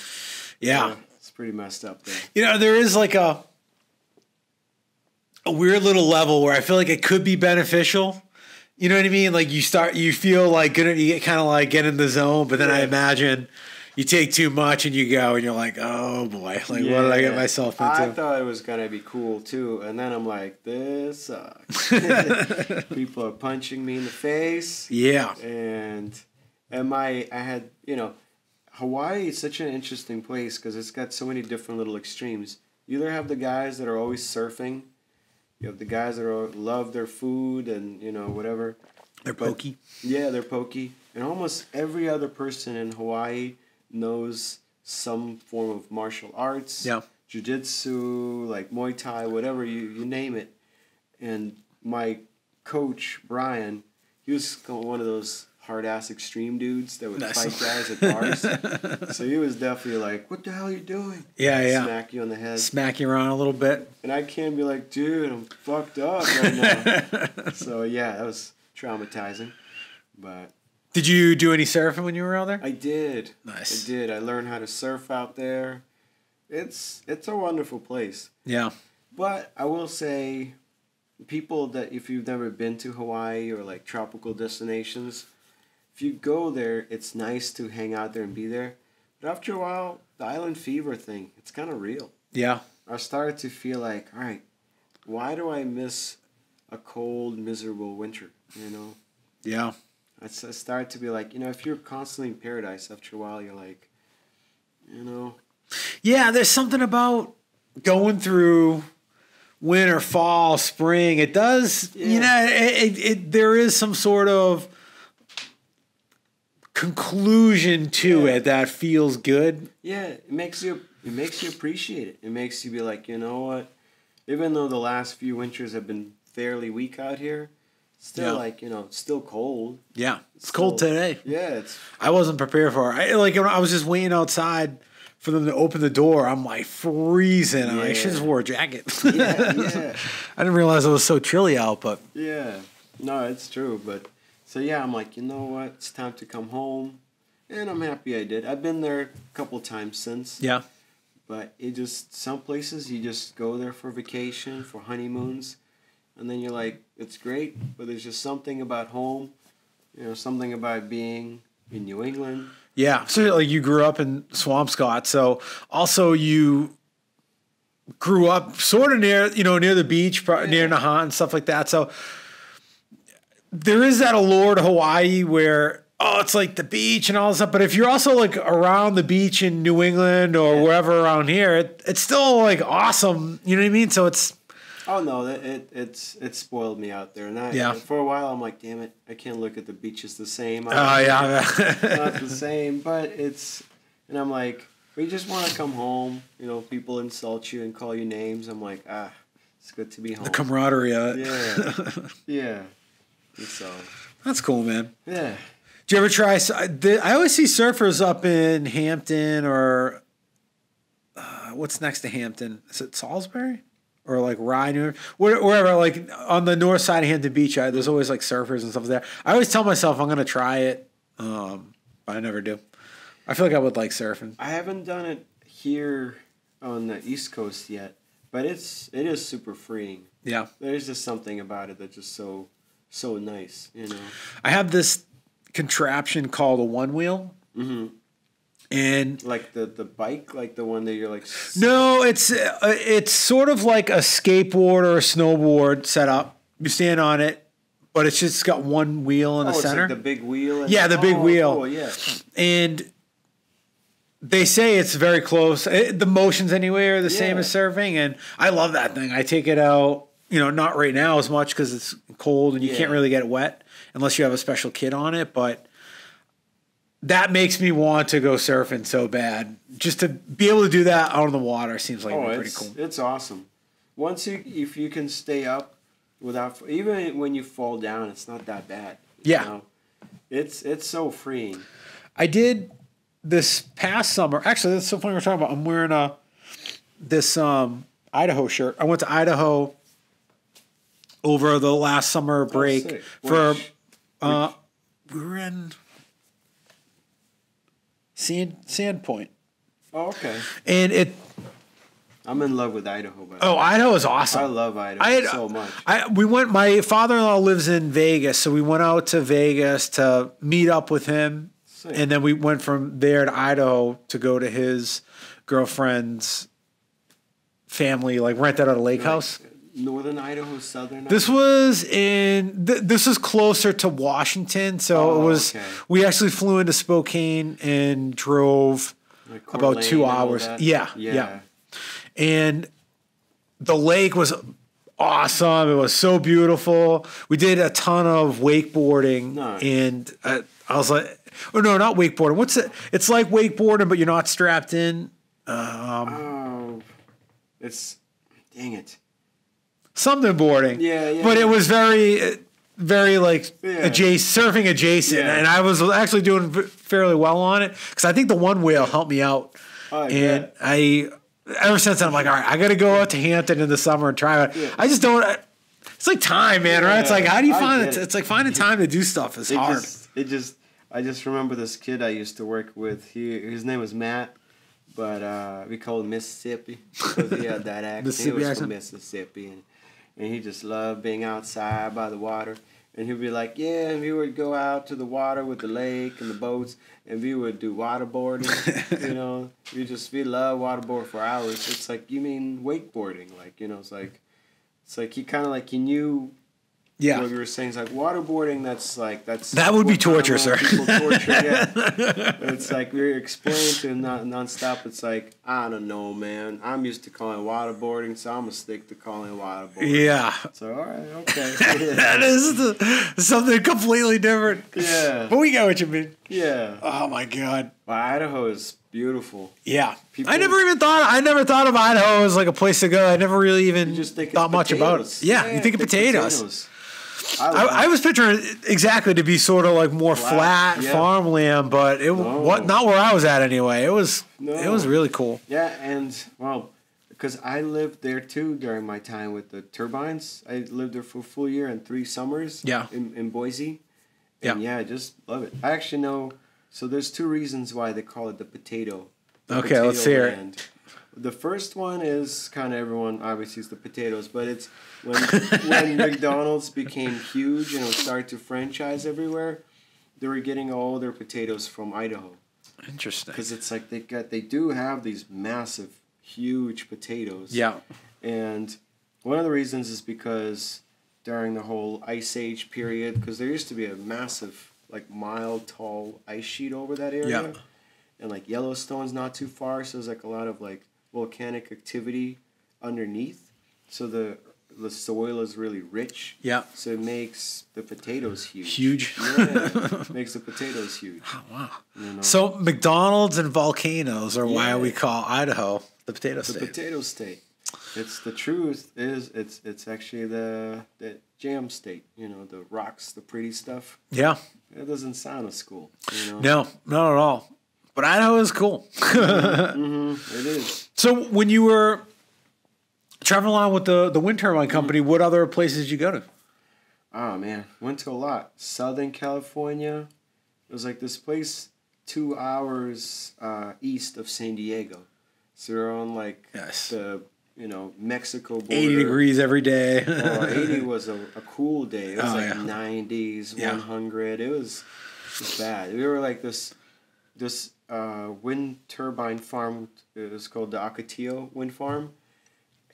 Yeah. It's pretty messed up there. There is like a weird little level where I feel like it could be beneficial. You know what I mean? Like you feel like you kind of like get in the zone, but then I imagine you take too much and you go and you're like, oh boy, like what did I get myself into? I thought it was gonna be cool too, and then I'm like, this sucks. People are punching me in the face. Yeah. And I had Hawaii is such an interesting place because it's got so many different little extremes. You either have the guys that are always surfing, you have the guys that love their food and whatever. They're pokey. Yeah, they're pokey, and almost every other person in Hawaii knows some form of martial arts, jiu-jitsu, like Muay Thai, whatever, you name it. And my coach, Brian, he was one of those hard-ass extreme dudes that would fight guys at bars. So he was definitely like, what the hell are you doing? Yeah. Smack you on the head. Smack you around a little bit. And I can't be like, dude, I'm fucked up right now. So yeah, that was traumatizing. But did you do any surfing when you were out there? I did. Nice. I did. I learned how to surf out there. It's a wonderful place. Yeah. But I will say, people that if you've never been to Hawaii or like tropical destinations, if you go there, it's nice to hang out there and be there. But after a while, the island fever thing, it's kind of real. Yeah. I started to feel like, all right, why do I miss a cold, miserable winter? Yeah. I started to be like, if you're constantly in paradise, after a while, you're like, Yeah, there's something about going through winter, fall, spring. It does, you know, there is some sort of conclusion to it that feels good. Yeah, it makes you appreciate it. It makes you be like, you know what? Even though the last few winters have been fairly weak out here, still like, you know, it's still cold. Yeah, it's cold today. Yeah, I wasn't prepared for it. I was just waiting outside for them to open the door. I'm like freezing. I'm like, I should just wore a jacket. yeah. I didn't realize it was so chilly out, but yeah, no, it's true. But so yeah, I'm like, you know what? It's time to come home, and I'm happy I did. I've been there a couple times since. Yeah. But it just, some places you just go there for vacation, for honeymoons, and then you're like, it's great, but there's just something about home, you know, something about being in New England. Yeah. So like you grew up in Swampscott, so also you grew up sort of near the beach, near Nahant and stuff like that. So there is that allure to Hawaii where, oh, it's like the beach and all this stuff. But if you're also like around the beach in New England or wherever around here, it's still like awesome. You know what I mean? So it's. Oh no, it spoiled me out there, and for a while I'm like, damn it, I can't look at the beaches the same. Oh yeah, not the same, but and I'm like, we just want to come home. You know, people insult you and call you names. I'm like, it's good to be home. The camaraderie of it. Yeah, yeah. And so that's cool, man. Yeah. Do you ever try? I always see surfers up in Hampton or what's next to Hampton? Is it Salisbury or like Rye, wherever? Like on the north side of Hampton Beach, there's always like surfers and stuff there. I always tell myself I'm gonna try it, but I never do. I feel like I would like surfing. I haven't done it here on the East Coast yet, but it is super freeing. Yeah, there's just something about it that's just so nice, you know. I have this contraption called a one wheel. Mm-hmm. And like the bike, like the one that you're like. No, it's sort of like a skateboard or a snowboard setup. You stand on it, but it's just got one wheel in the center. It's like the big wheel. The big wheel. Oh, yeah. And they say it's very close. The motions anyway are the same as surfing, and I love that thing. I take it out. You know, not right now as much because it's cold and you can't really get it wet unless you have a special kit on it, but that makes me want to go surfing so bad. Just to be able to do that out on the water seems like pretty cool. It's awesome. If you can stay up without, even when you fall down, it's not that bad. Yeah. You know? It's so freeing. I did this past summer. Actually, that's so funny we're talking about. I'm wearing this Idaho shirt. I went to Idaho over the last summer break we were in Sandpoint. Oh, okay. And I'm in love with Idaho. Idaho is awesome. I love Idaho so much. My father-in-law lives in Vegas, so we went out to Vegas to meet up with him. Sick. And then we went from there to Idaho to go to his girlfriend's family, like rent out a lake house. Northern Idaho, southern Idaho? This was this is closer to Washington, so it was. Okay. We actually flew into Spokane and drove about 2 hours. Yeah. And the lake was awesome. It was so beautiful. We did a ton of wakeboarding, and I was like, "Oh no, not wakeboarding. What's it? It's like wakeboarding, but you're not strapped in." It's dang it. Something boarding. Yeah. But it was very like surfing adjacent. Yeah. And I was actually doing fairly well on it because I think the one wheel helped me out. And ever since then, I'm like, all right, I got to go out to Hampton in the summer and try it. Yeah. I just don't. It's like time, man, right? It's like, how do you find it? It's like finding time to do stuff is hard. I just remember this kid I used to work with. His name was Matt. But we called him Mississippi because he had that accent. He was from Mississippi, and he just loved being outside by the water. And he'd be like, and we would go out to the water with the lake and the boats, and we would do waterboarding. You know, we love waterboard for hours. It's like, you mean wakeboarding? Like, you know, it's like he kind of like he knew Yeah. What you were saying is like waterboarding. That's that would be what torture, sir. people torture. Yeah. It's like we're explaining to them nonstop. It's like, I don't know, man. I'm used to calling it waterboarding, so I'm gonna stick to calling it waterboarding. Yeah. So all right, okay. That is something completely different. Yeah. But we get what you mean. Yeah. Oh my God. Well, Idaho is beautiful. Yeah. People- I never thought of Idaho as like a place to go. I never really even just think thought of much about it. potatoes. Yeah, you think of potatoes. I I was picturing it exactly to be sort of like more flat yeah. farmland, but not where I was at anyway. It was really cool. Yeah, and well, because I lived there too during my time with the turbines. I lived there for a full year and 3 summers. Yeah. In Boise. And yeah, I just love it. I actually know. So there's 2 reasons why they call it the potato. Okay, let's hear it. The first one is kind of everyone obviously is the potatoes, but it's when McDonald's became huge and it started to franchise everywhere, they were getting all their potatoes from Idaho. Interesting. Because it's like they do have these massive, huge potatoes. Yeah. And one of the reasons is because during the whole Ice Age period, because there used to be a massive, like mile tall ice sheet over that area. Yeah. And like Yellowstone's not too far, so there's like a lot of like volcanic activity underneath. So the soil is really rich. Yeah. So it makes the potatoes huge. Huge. Yeah. Makes the potatoes huge. Oh, wow. You know? So McDonald's and volcanoes are why Yeah. we call Idaho the potato state. The potato state. It's the truth is it's actually the jam state. You know, the rocks, the pretty stuff. Yeah. It doesn't sound as cool. You know? No, not at all. But Idaho is cool. It is. So when you were traveling along with the wind turbine company, what other places did you go to? Oh man, went to a lot. Southern California. It was like this place 2 hours east of San Diego. So we're on like the Mexico border. 80 degrees every day. 80 was a cool day. It was 90s, Yeah. 100. It was bad. We were like this wind turbine farm. It was called the Ocotillo Wind Farm.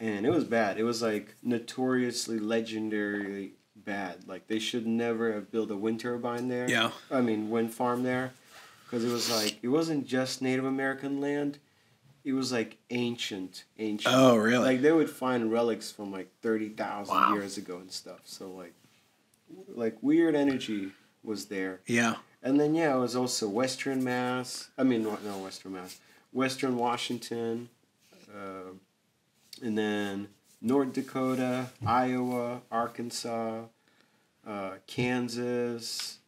And it was bad. It was like notoriously legendary bad. Like they should never have built a wind turbine there. Yeah. I mean, wind farm there. Because it was like, it wasn't just Native American land. It was like ancient. Oh, really? Like they would find relics from like 30,000 Wow. years ago and stuff. So like weird energy was there. Yeah. And then it was also Western Mass. I mean, not Western Mass. Western Washington. And then North Dakota, Iowa, Arkansas, Kansas,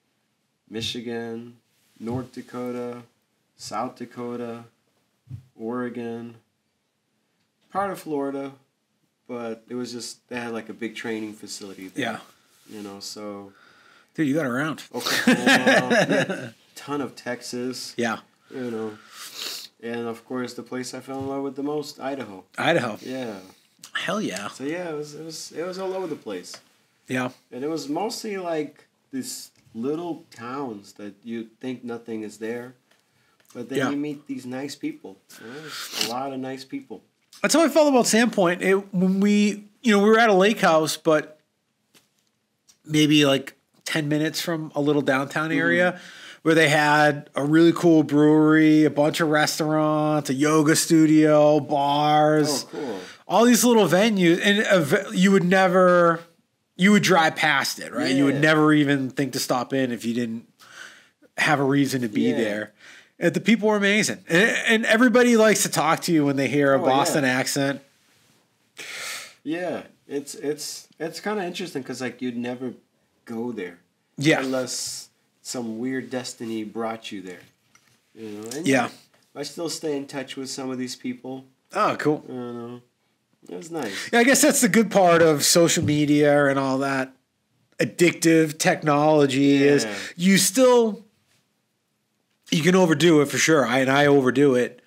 Michigan, North Dakota, South Dakota, Oregon, part of Florida, but it was just, they had like a big training facility there. Yeah. So. Dude, you got around. Oklahoma, ton of Texas. Yeah. And of course, the place I fell in love with the most, Idaho. Idaho. Yeah. Hell yeah. So yeah, it was all over the place. Yeah. And it was mostly like these little towns that you think nothing is there, but then you meet these nice people. There's a lot of nice people. That's how I felt about Sandpoint. When we were at a lake house, but maybe like 10 minutes from a little downtown area where they had a really cool brewery, a bunch of restaurants, a yoga studio, bars, all these little venues. And you would drive past it, right? Yeah. You would never even think to stop in if you didn't have a reason to be there. And the people were amazing. And everybody likes to talk to you when they hear a Boston accent. Yeah, it's kind of interesting because like you'd never go there, unless some weird destiny brought you there, And I still stay in touch with some of these people. Oh, cool. It was nice. Yeah, I guess that's the good part of social media and all that addictive technology is you can overdo it for sure. I overdo it,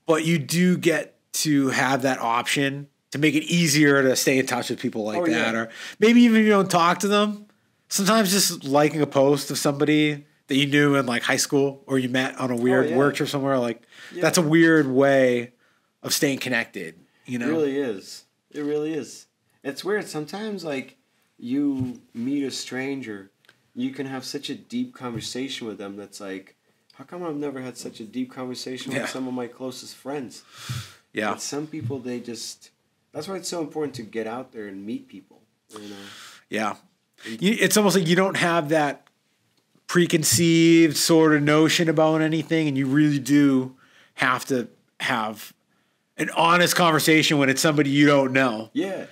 but you do get to have that option to make it easier to stay in touch with people like that. Or maybe even if you don't talk to them, sometimes just liking a post of somebody that you knew in like high school or you met on a weird work trip somewhere, like that's a weird way of staying connected, It really is. It really is. It's weird. Sometimes like you meet a stranger, you can have such a deep conversation with them that's like, how come I've never had such a deep conversation with some of my closest friends? Yeah. But some people, that's why it's so important to get out there and meet people, Yeah. It's almost like you don't have that preconceived sort of notion about anything, and you really do have to have an honest conversation when it's somebody you don't know. Yeah.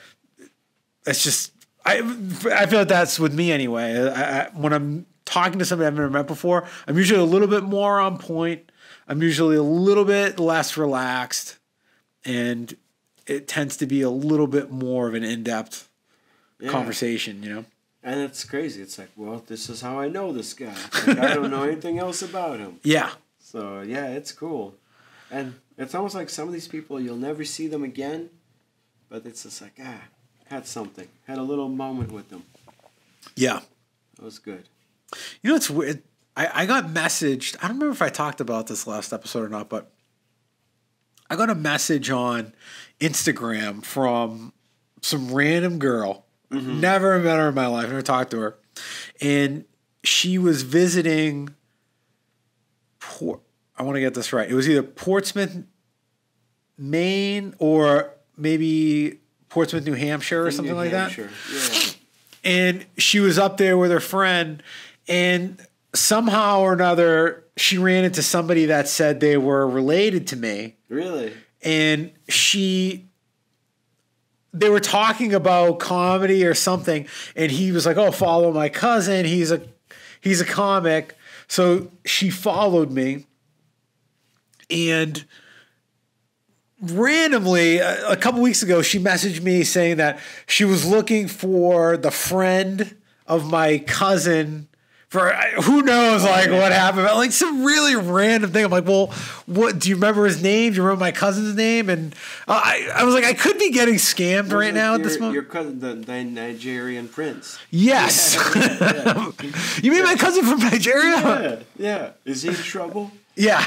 It's just, I feel like that's with me anyway. When I'm talking to somebody I've never met before, I'm usually a little bit more on point. I'm usually a little bit less relaxed, and it tends to be a little bit more of an in-depth conversation, And it's crazy. It's like, well, this is how I know this guy. Like, I don't know anything else about him. Yeah. So, yeah, it's cool. And it's almost like some of these people, you'll never see them again, but it's just like, had something. Had a little moment with them. Yeah. That was good. It's weird. I got messaged. I don't remember if I talked about this last episode or not, but I got a message on Instagram from some random girl. Mm-hmm. Never met her in my life. Never talked to her. And she was visiting I want to get this right. It was either Portsmouth, Maine, or maybe Portsmouth, New Hampshire, or something like that. Yeah. And she was up there with her friend, and somehow or another, she ran into somebody that said they were related to me. Really? And they were talking about comedy or something, and he was like, "Oh, follow my cousin. He's a comic." So she followed me, and randomly, a couple weeks ago, she messaged me saying that she was looking for the friend of my cousin for who knows, like, what happened. Like, some really random thing. I'm like, well, what, do you remember his name? Do you remember my cousin's name? And I was like, I could be getting scammed right now at this moment. Your cousin, the Nigerian prince. Yes. Yeah. You mean my cousin from Nigeria? Yeah. Is he in trouble? Yeah.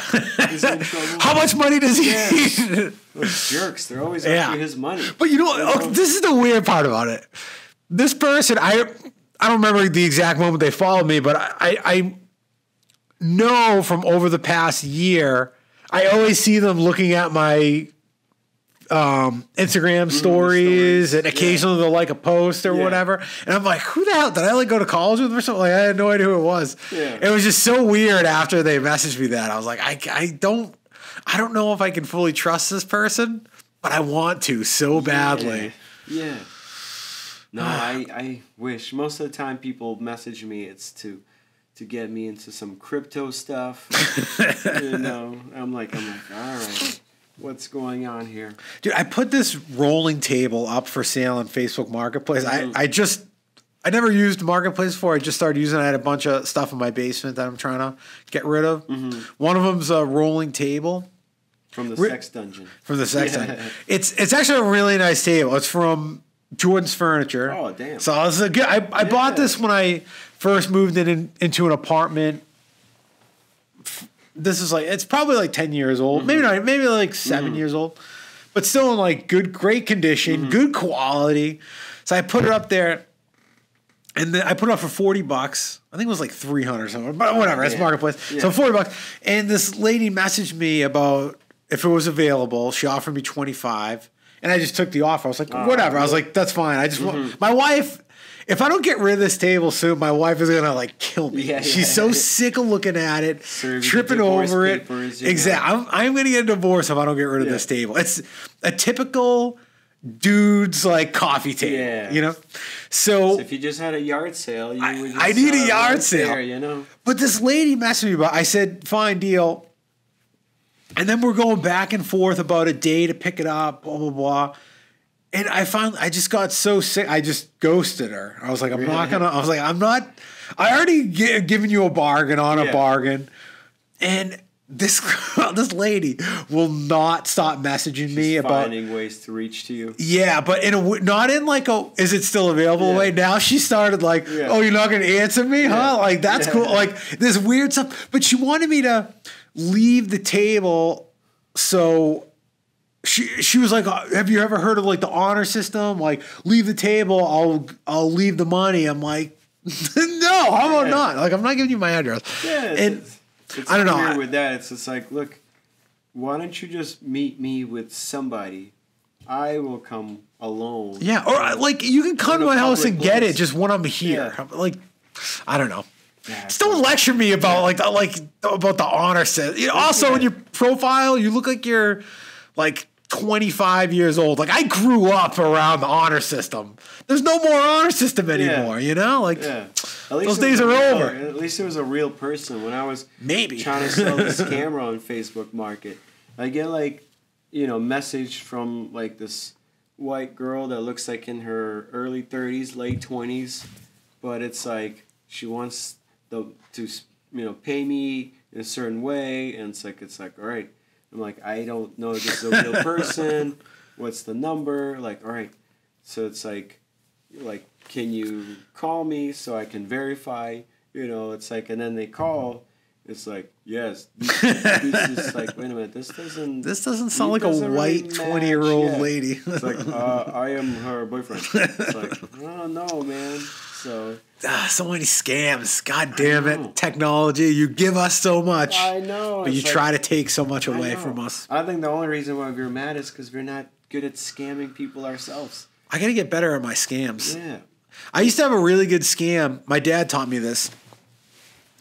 Is he in trouble? How much money does he need? Those jerks, they're always after his money. But this is the weird part about it. This person, I don't remember the exact moment they followed me, but I know from over the past year, I always see them looking at my Instagram stories, and occasionally they'll like a post or whatever. And I'm like, who the hell? Did I go to college with them or something? Like, I had no idea who it was. Yeah. It was just so weird after they messaged me that. I was like, I don't know if I can fully trust this person, but I want to so badly. Yeah. No, I wish. Most of the time people message me, it's to get me into some crypto stuff. I'm like, all right, what's going on here? Dude, I put this rolling table up for sale on Facebook Marketplace. Mm-hmm. I never used Marketplace before. I just started using it. I had a bunch of stuff in my basement that I'm trying to get rid of. Mm-hmm. One of them's a rolling table. From the sex dungeon. From the sex dungeon. It's actually a really nice table. It's from Jordan's Furniture. Oh, damn. So I bought this when I first moved into an apartment. This is it's probably like 10 years old. Mm-hmm. Maybe not, maybe like 7 years old. But still in like great condition, good quality. So I put it up there, and then I put it up for $40. I think it was like 300 or something, but whatever, it's Marketplace. Yeah. So $40. And this lady messaged me about if it was available. She offered me $25. And I just took the offer. I was like, whatever. I was like, that's fine. I just want my wife. If I don't get rid of this table soon, my wife is gonna kill me. Yeah, she's so sick of looking at it, tripping over it. Exactly. I'm gonna get a divorce if I don't get rid of this table. It's a typical dude's coffee table. Yeah. So if you just had a yard sale, you would. I need a yard sale. There, But this lady messaged me about. I said, fine, deal. And then we're going back and forth about a day to pick it up, blah, blah, blah. And I just got so sick. I just ghosted her. I was like, I'm not, I already given you a bargain on a bargain. And this lady will not stop messaging me about finding ways to reach to you. Yeah, but not in is it still available way. Now she started oh, you're not going to answer me, huh? That's cool. This weird stuff. But she wanted me to leave the table so she was like, have you ever heard of like the honor system? Like, leave the table, I'll leave the money. I'm like, no, how about not? Like, I'm not giving you my address. Yeah, and it's I don't know. weird with that. It's just like, look, why don't you just meet me with somebody? I will come alone. Yeah, or like you can come to my house and get it just when I'm here. Yeah. Like, I don't know. Just don't lecture me about about the honor system. You know, also, in your profile, you look like you're like 25 years old. Like, I grew up around the honor system. There's no more honor system anymore. You know, like those days are over. At least it was a real person. When I was maybe trying to sell this camera on Facebook Market, I get like, message from like this white girl that looks like in her early 30s, late 20s, but it's like she wants to pay me in a certain way, and it's like all right. I'm like, I don't know if this is a real person. What's the number? Like, all right. So it's like, can you call me so I can verify? It's like, and then they call. It's like, yes. This is like, wait a minute. This doesn't sound like a white 20-year-old lady. It's like, I am her boyfriend. It's like, I don't know, man. So many scams. God damn it. Technology. You give us so much. I know. But you try to take so much away from us. I think the only reason why we're mad is because we're not good at scamming people ourselves. I got to get better at my scams. Yeah. I used to have a really good scam. My dad taught me this.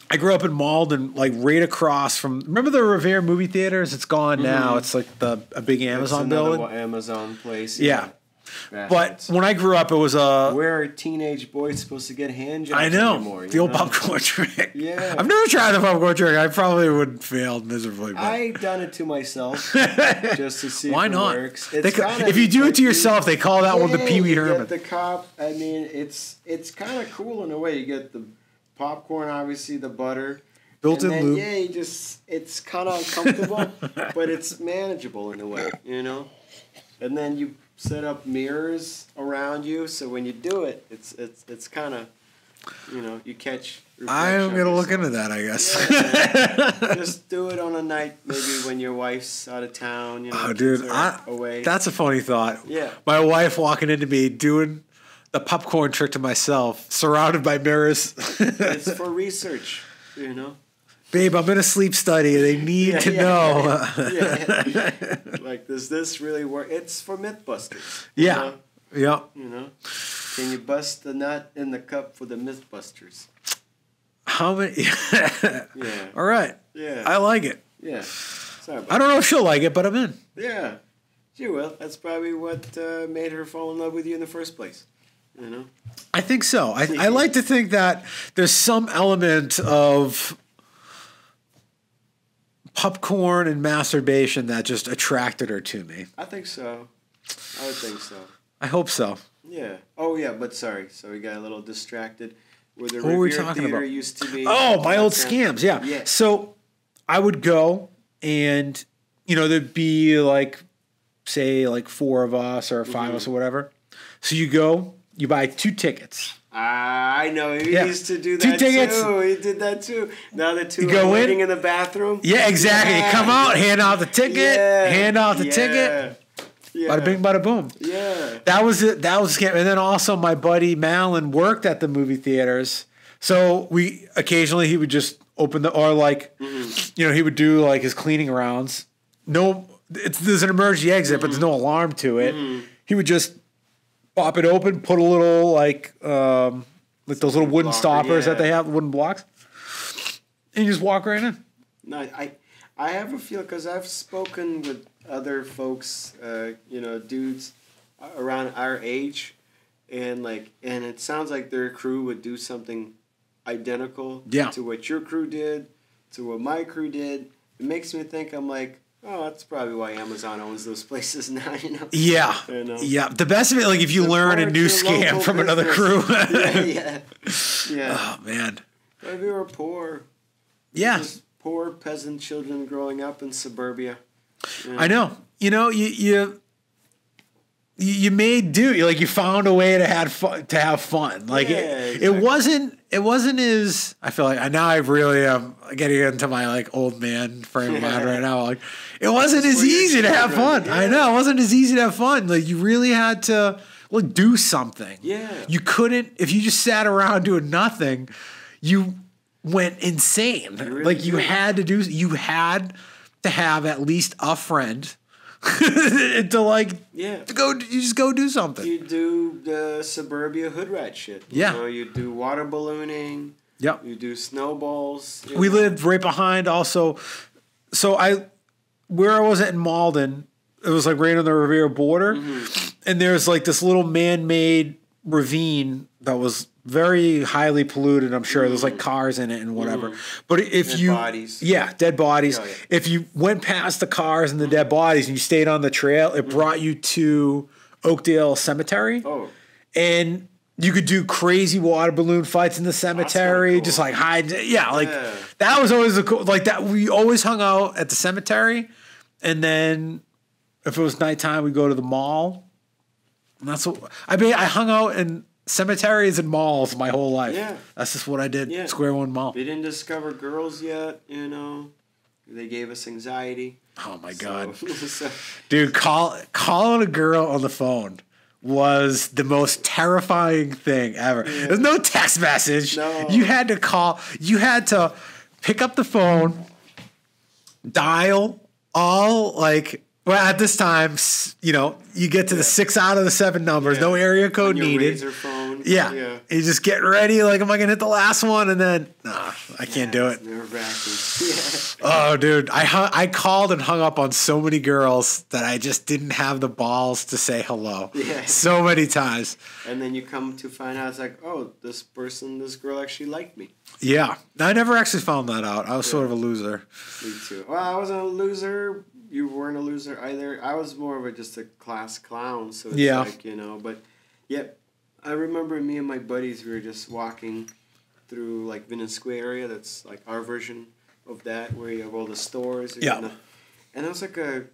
I grew up in Malden, like right across from. Remember the Revere movie theaters? It's gone now. It's like a big Amazon building. Amazon place. Yeah. But when I grew up, it was where are teenage boys supposed to get hand jobs? I know anymore, the old popcorn trick. Yeah, I've never tried the popcorn trick. I probably would fail miserably. But I've done it to myself just to see why if not. it works. If you do it to yourself, they call that one the Pee Wee Herman. The cop. I mean, it's kind of cool in a way. You get the popcorn, obviously the butter. Built-in lube. Yeah, it's kind of uncomfortable, but it's manageable in a way, And then you set up mirrors around you, so when you do it, it's kind of, you catch. I'm gonna look into that, I guess. Yeah, just do it on a night, maybe when your wife's out of town. Oh, dude, away. That's a funny thought. Yeah, my wife walking into me doing the popcorn trick to myself, surrounded by mirrors. It's for research, Babe, I'm in a sleep study. They need to know. Yeah. Like, does this really work? It's for Mythbusters. Yeah. Yeah. Can you bust the nut in the cup for the Mythbusters? How many? Yeah. All right. Yeah. I like it. Yeah. Sorry about I don't know if she'll like it, but I'm in. Yeah. She will. That's probably what made her fall in love with you in the first place. I think so. I like to think that there's some element of popcorn and masturbation that just attracted her to me. I think so. I would think so. I hope so. Yeah. Oh, yeah, but sorry. So we got a little distracted. Where the what were we Revere talking Theater about? Used to be. Oh, my old scams. Yeah. Yeah. So I would go and, there'd be like, say, like 4 of us or 5 of us or whatever. So you go, you buy 2 tickets. I know. He used to do that 2 tickets. too. He did that too. Now the 2 you go are waiting in the bathroom. Yeah, exactly. Yeah. You come out, hand out the ticket, hand out the ticket. Yeah. Bada bing, bada boom. Yeah. That was it. That was scam. And then also my buddy Malin worked at the movie theaters. So he would just open he would do like his cleaning rounds. There's an emergency exit, but there's no alarm to it. He would just pop it open, put a little like those little wooden stoppers that they have, wooden blocks, and you just walk right in. No, I have a feel because I've spoken with other folks, dudes around our age, and it sounds like their crew would do something identical to what your crew did, to what my crew did. It makes me think, I'm like, oh, that's probably why Amazon owns those places now, Yeah. Yeah. The best of it, like if you learn a new scam from another crew. Yeah. Oh, man. If you were poor. Yeah. Just poor peasant children growing up in suburbia. Yeah. I know. You made do. You found a way to have fun. Like exactly. it wasn't as, I feel like now I really am getting into my like old man frame of mind right now. Like it wasn't as easy to have fun. Yeah. I know it wasn't as easy to have fun. Like you really had to like do something. Yeah. You couldn't, if you just sat around doing nothing, you went insane. Really like you had to have at least a friend to like to go. You just go do something. You do the suburbia hood rat shit. You know, you do water ballooning. Yep. You do snowballs. We lived right behind. Also, where I was at in Malden, it was like right on the Revere border, and there's like this little man-made ravine that was very highly polluted. I'm sure there's like cars in it and whatever. But if dead bodies. Dead bodies. Oh, yeah. If you went past the cars and the dead bodies and you stayed on the trail, it brought you to Oakdale Cemetery. Oh. And you could do crazy water balloon fights in the cemetery, cool. Just like hide. That was always a cool. Like that, we always hung out at the cemetery, and then if it was nighttime, we'd go to the mall. And that's what I mean. I hung out in cemeteries and malls my whole life. Yeah. That's just what I did. Yeah. Square One Mall. We didn't discover girls yet, you know. They gave us anxiety. Oh my God. Dude, calling a girl on the phone was the most terrifying thing ever. Yeah. There's no text message. No. You had to call. You had to pick up the phone, dial all like. Well, at this time, you know, you get to the 6 out of the 7 numbers, no area code needed. Razor phone. Yeah. You just get ready, like, am I going to hit the last one? And then, I can't do it. Nerve-wracking. Oh, dude. I called and hung up on so many girls that I just didn't have the balls to say hello. Yeah. So many times. And then you come to find out, it's like, oh, this girl actually liked me. Yeah. I never actually found that out. I was sort of a loser. Me too. Well, I wasn't a loser. You weren't a loser either. I was more of just a class clown, so it's like, you know, but I remember me and my buddies, we were just walking through like Vinton Square area, that's like our version of that, where you have all the stores. And it was like a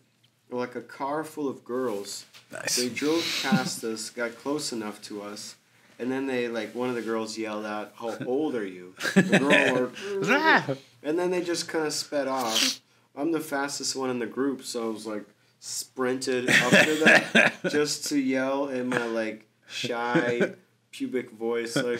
car full of girls. Nice. They drove past us, got close enough to us, and then they, like, one of the girls yelled out, "How old are you?" The girl, and then they just kind of sped off. I'm the fastest one in the group, so I was like sprinted after them just to yell in my like shy pubic voice, like,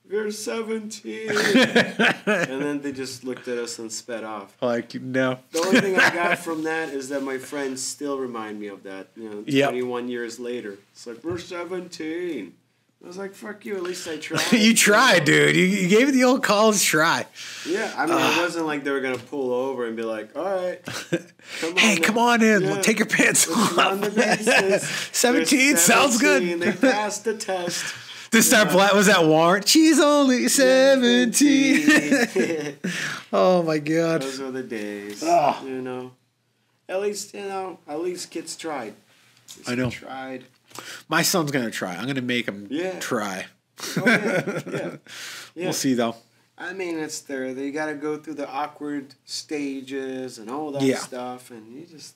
"You're 17." And then they just looked at us and sped off. Like, no. The only thing I got from that is that my friends still remind me of that. You know, 21 years later, it's like, "We're 17." I was like, fuck you, at least I tried. You tried, dude. You gave it the old college try. Yeah, I mean, it wasn't like they were going to pull over and be like, all right, come on in. Yeah. Take your pants off. On the basis. 17 sounds good. They passed the test. This time, was that Warren? She's only 17. Oh, my God. Those were the days. Oh. You know. At least kids tried. I know. Tried. My son's going to try. I'm going to make him try. Oh, yeah. We'll see, though. I mean, it's there. They got to go through the awkward stages and all that stuff. And you just...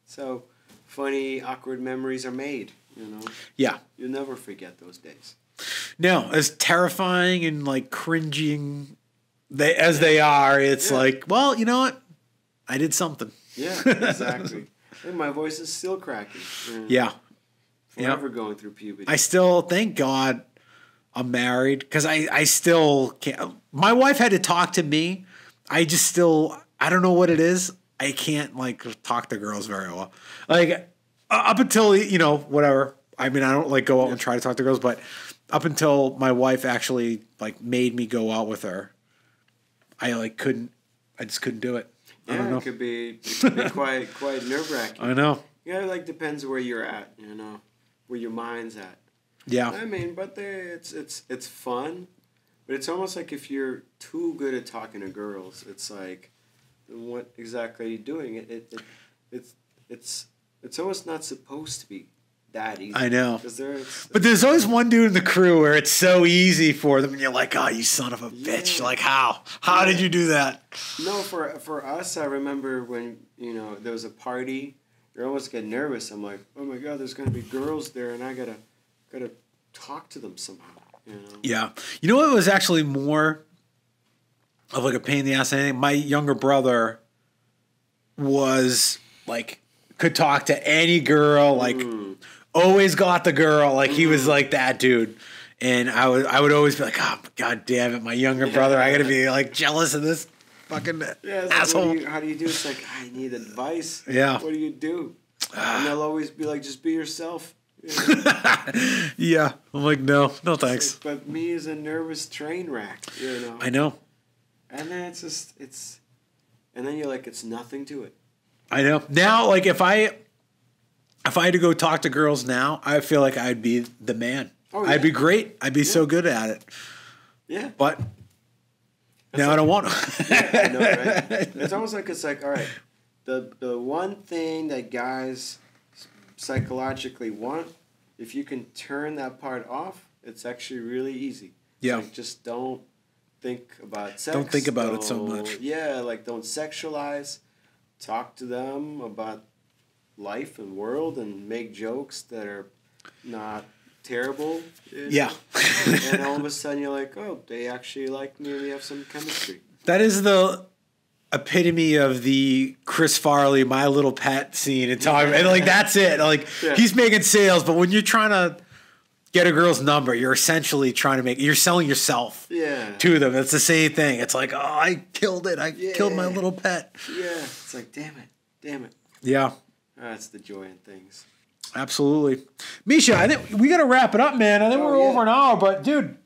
So, funny, awkward memories are made, you know? Yeah. You'll never forget those days. No, as terrifying and, like, cringing as they are, it's like, well, you know what? I did something. Yeah, exactly. And my voice is still cracking. Yeah. Forever going through puberty. I still, thank God, I'm married, because I still can't. My wife had to talk to me. I just still, I don't know what it is. I can't, like, talk to girls very well. Like, up until, you know, whatever. I mean, I don't, like, go out and try to talk to girls, but up until my wife actually, like, made me go out with her, I just couldn't do it. Yeah, I don't know. It could be quite nerve-wracking. I know. Yeah, it, like, depends where you're at, you know, where your mind's at. Yeah. I mean, but it's fun, but it's almost like if you're too good at talking to girls, it's like, what exactly are you doing? It's almost not supposed to be that easy. I know. But there's always one dude in the crew where it's so easy for them, and you're like, oh, you son of a bitch. Like, how? How did you do that? No, for us, I remember when, you know, there was a party, you almost get nervous. I'm like, oh my God, there's going to be girls there, and I gotta talk to them somehow. You know? Yeah. You know what was actually more of like a pain in the ass than anything? My younger brother was like, could talk to any girl, like always got the girl. Like he was like that dude. And I would always be like, oh, God damn it, my younger brother. I got to be like jealous of this fucking asshole. Like, how do you do? It's like, I need advice. Yeah. What do you do? And they'll always be like, just be yourself. You know? Yeah. I'm like, no thanks. Like, but me is a nervous train wreck, you know. I know. And then and then you're like, it's nothing to it. I know. Now, like if I had to go talk to girls now, I feel like I'd be the man. Oh, yeah. I'd be great. I'd be so good at it. Yeah. But now I don't want to. Yeah, I know, right? It's almost like all right, the one thing that guys psychologically want, if you can turn that part off, it's actually really easy. Yeah. Like, just don't think about sex. Don't think about it so much. Yeah, like don't sexualize. Talk to them about life and world and make jokes that are not terrible. Yeah. And all of a sudden you're like, oh, they actually like me and we have some chemistry. That is the epitome of the Chris Farley My Little Pet scene and talking, and like that's it. Like he's making sales, but when you're trying to get a girl's number, you're essentially you're selling yourself to them. It's the same thing. It's like, oh, I killed it. I killed my little pet. Yeah. It's like, damn it. Yeah. That's the joy in things. Absolutely. Misha, I think we got to wrap it up, man. I think we're over an hour, but dude,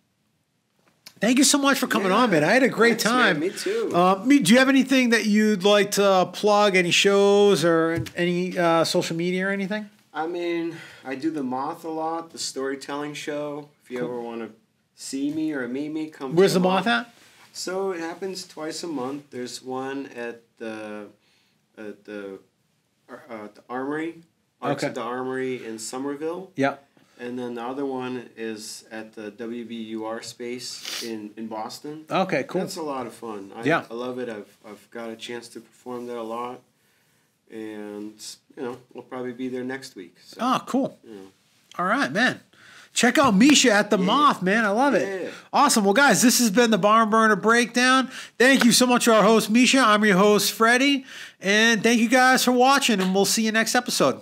thank you so much for coming on, man. I had a great time. Man, me too. Do you have anything that you'd like to plug? Any shows or any social media or anything? I mean, I do the Moth a lot, the storytelling show. If you ever want to see me or meet me, come. Where's the Moth at? So it happens twice a month. There's one at the Armory. Arts at the Armory in Somerville. Yeah. And then the other one is at the WBUR space in Boston. Okay, cool. That's a lot of fun. I love it. I've got a chance to perform there a lot. And, we'll probably be there next week. So, oh, cool. All right, man. Check out Misha at the Moth, man. I love it. Yeah. Awesome. Well, guys, this has been the Barn Burner Breakdown. Thank you so much to our host, Misha. I'm your host, Freddie. And thank you guys for watching, and we'll see you next episode.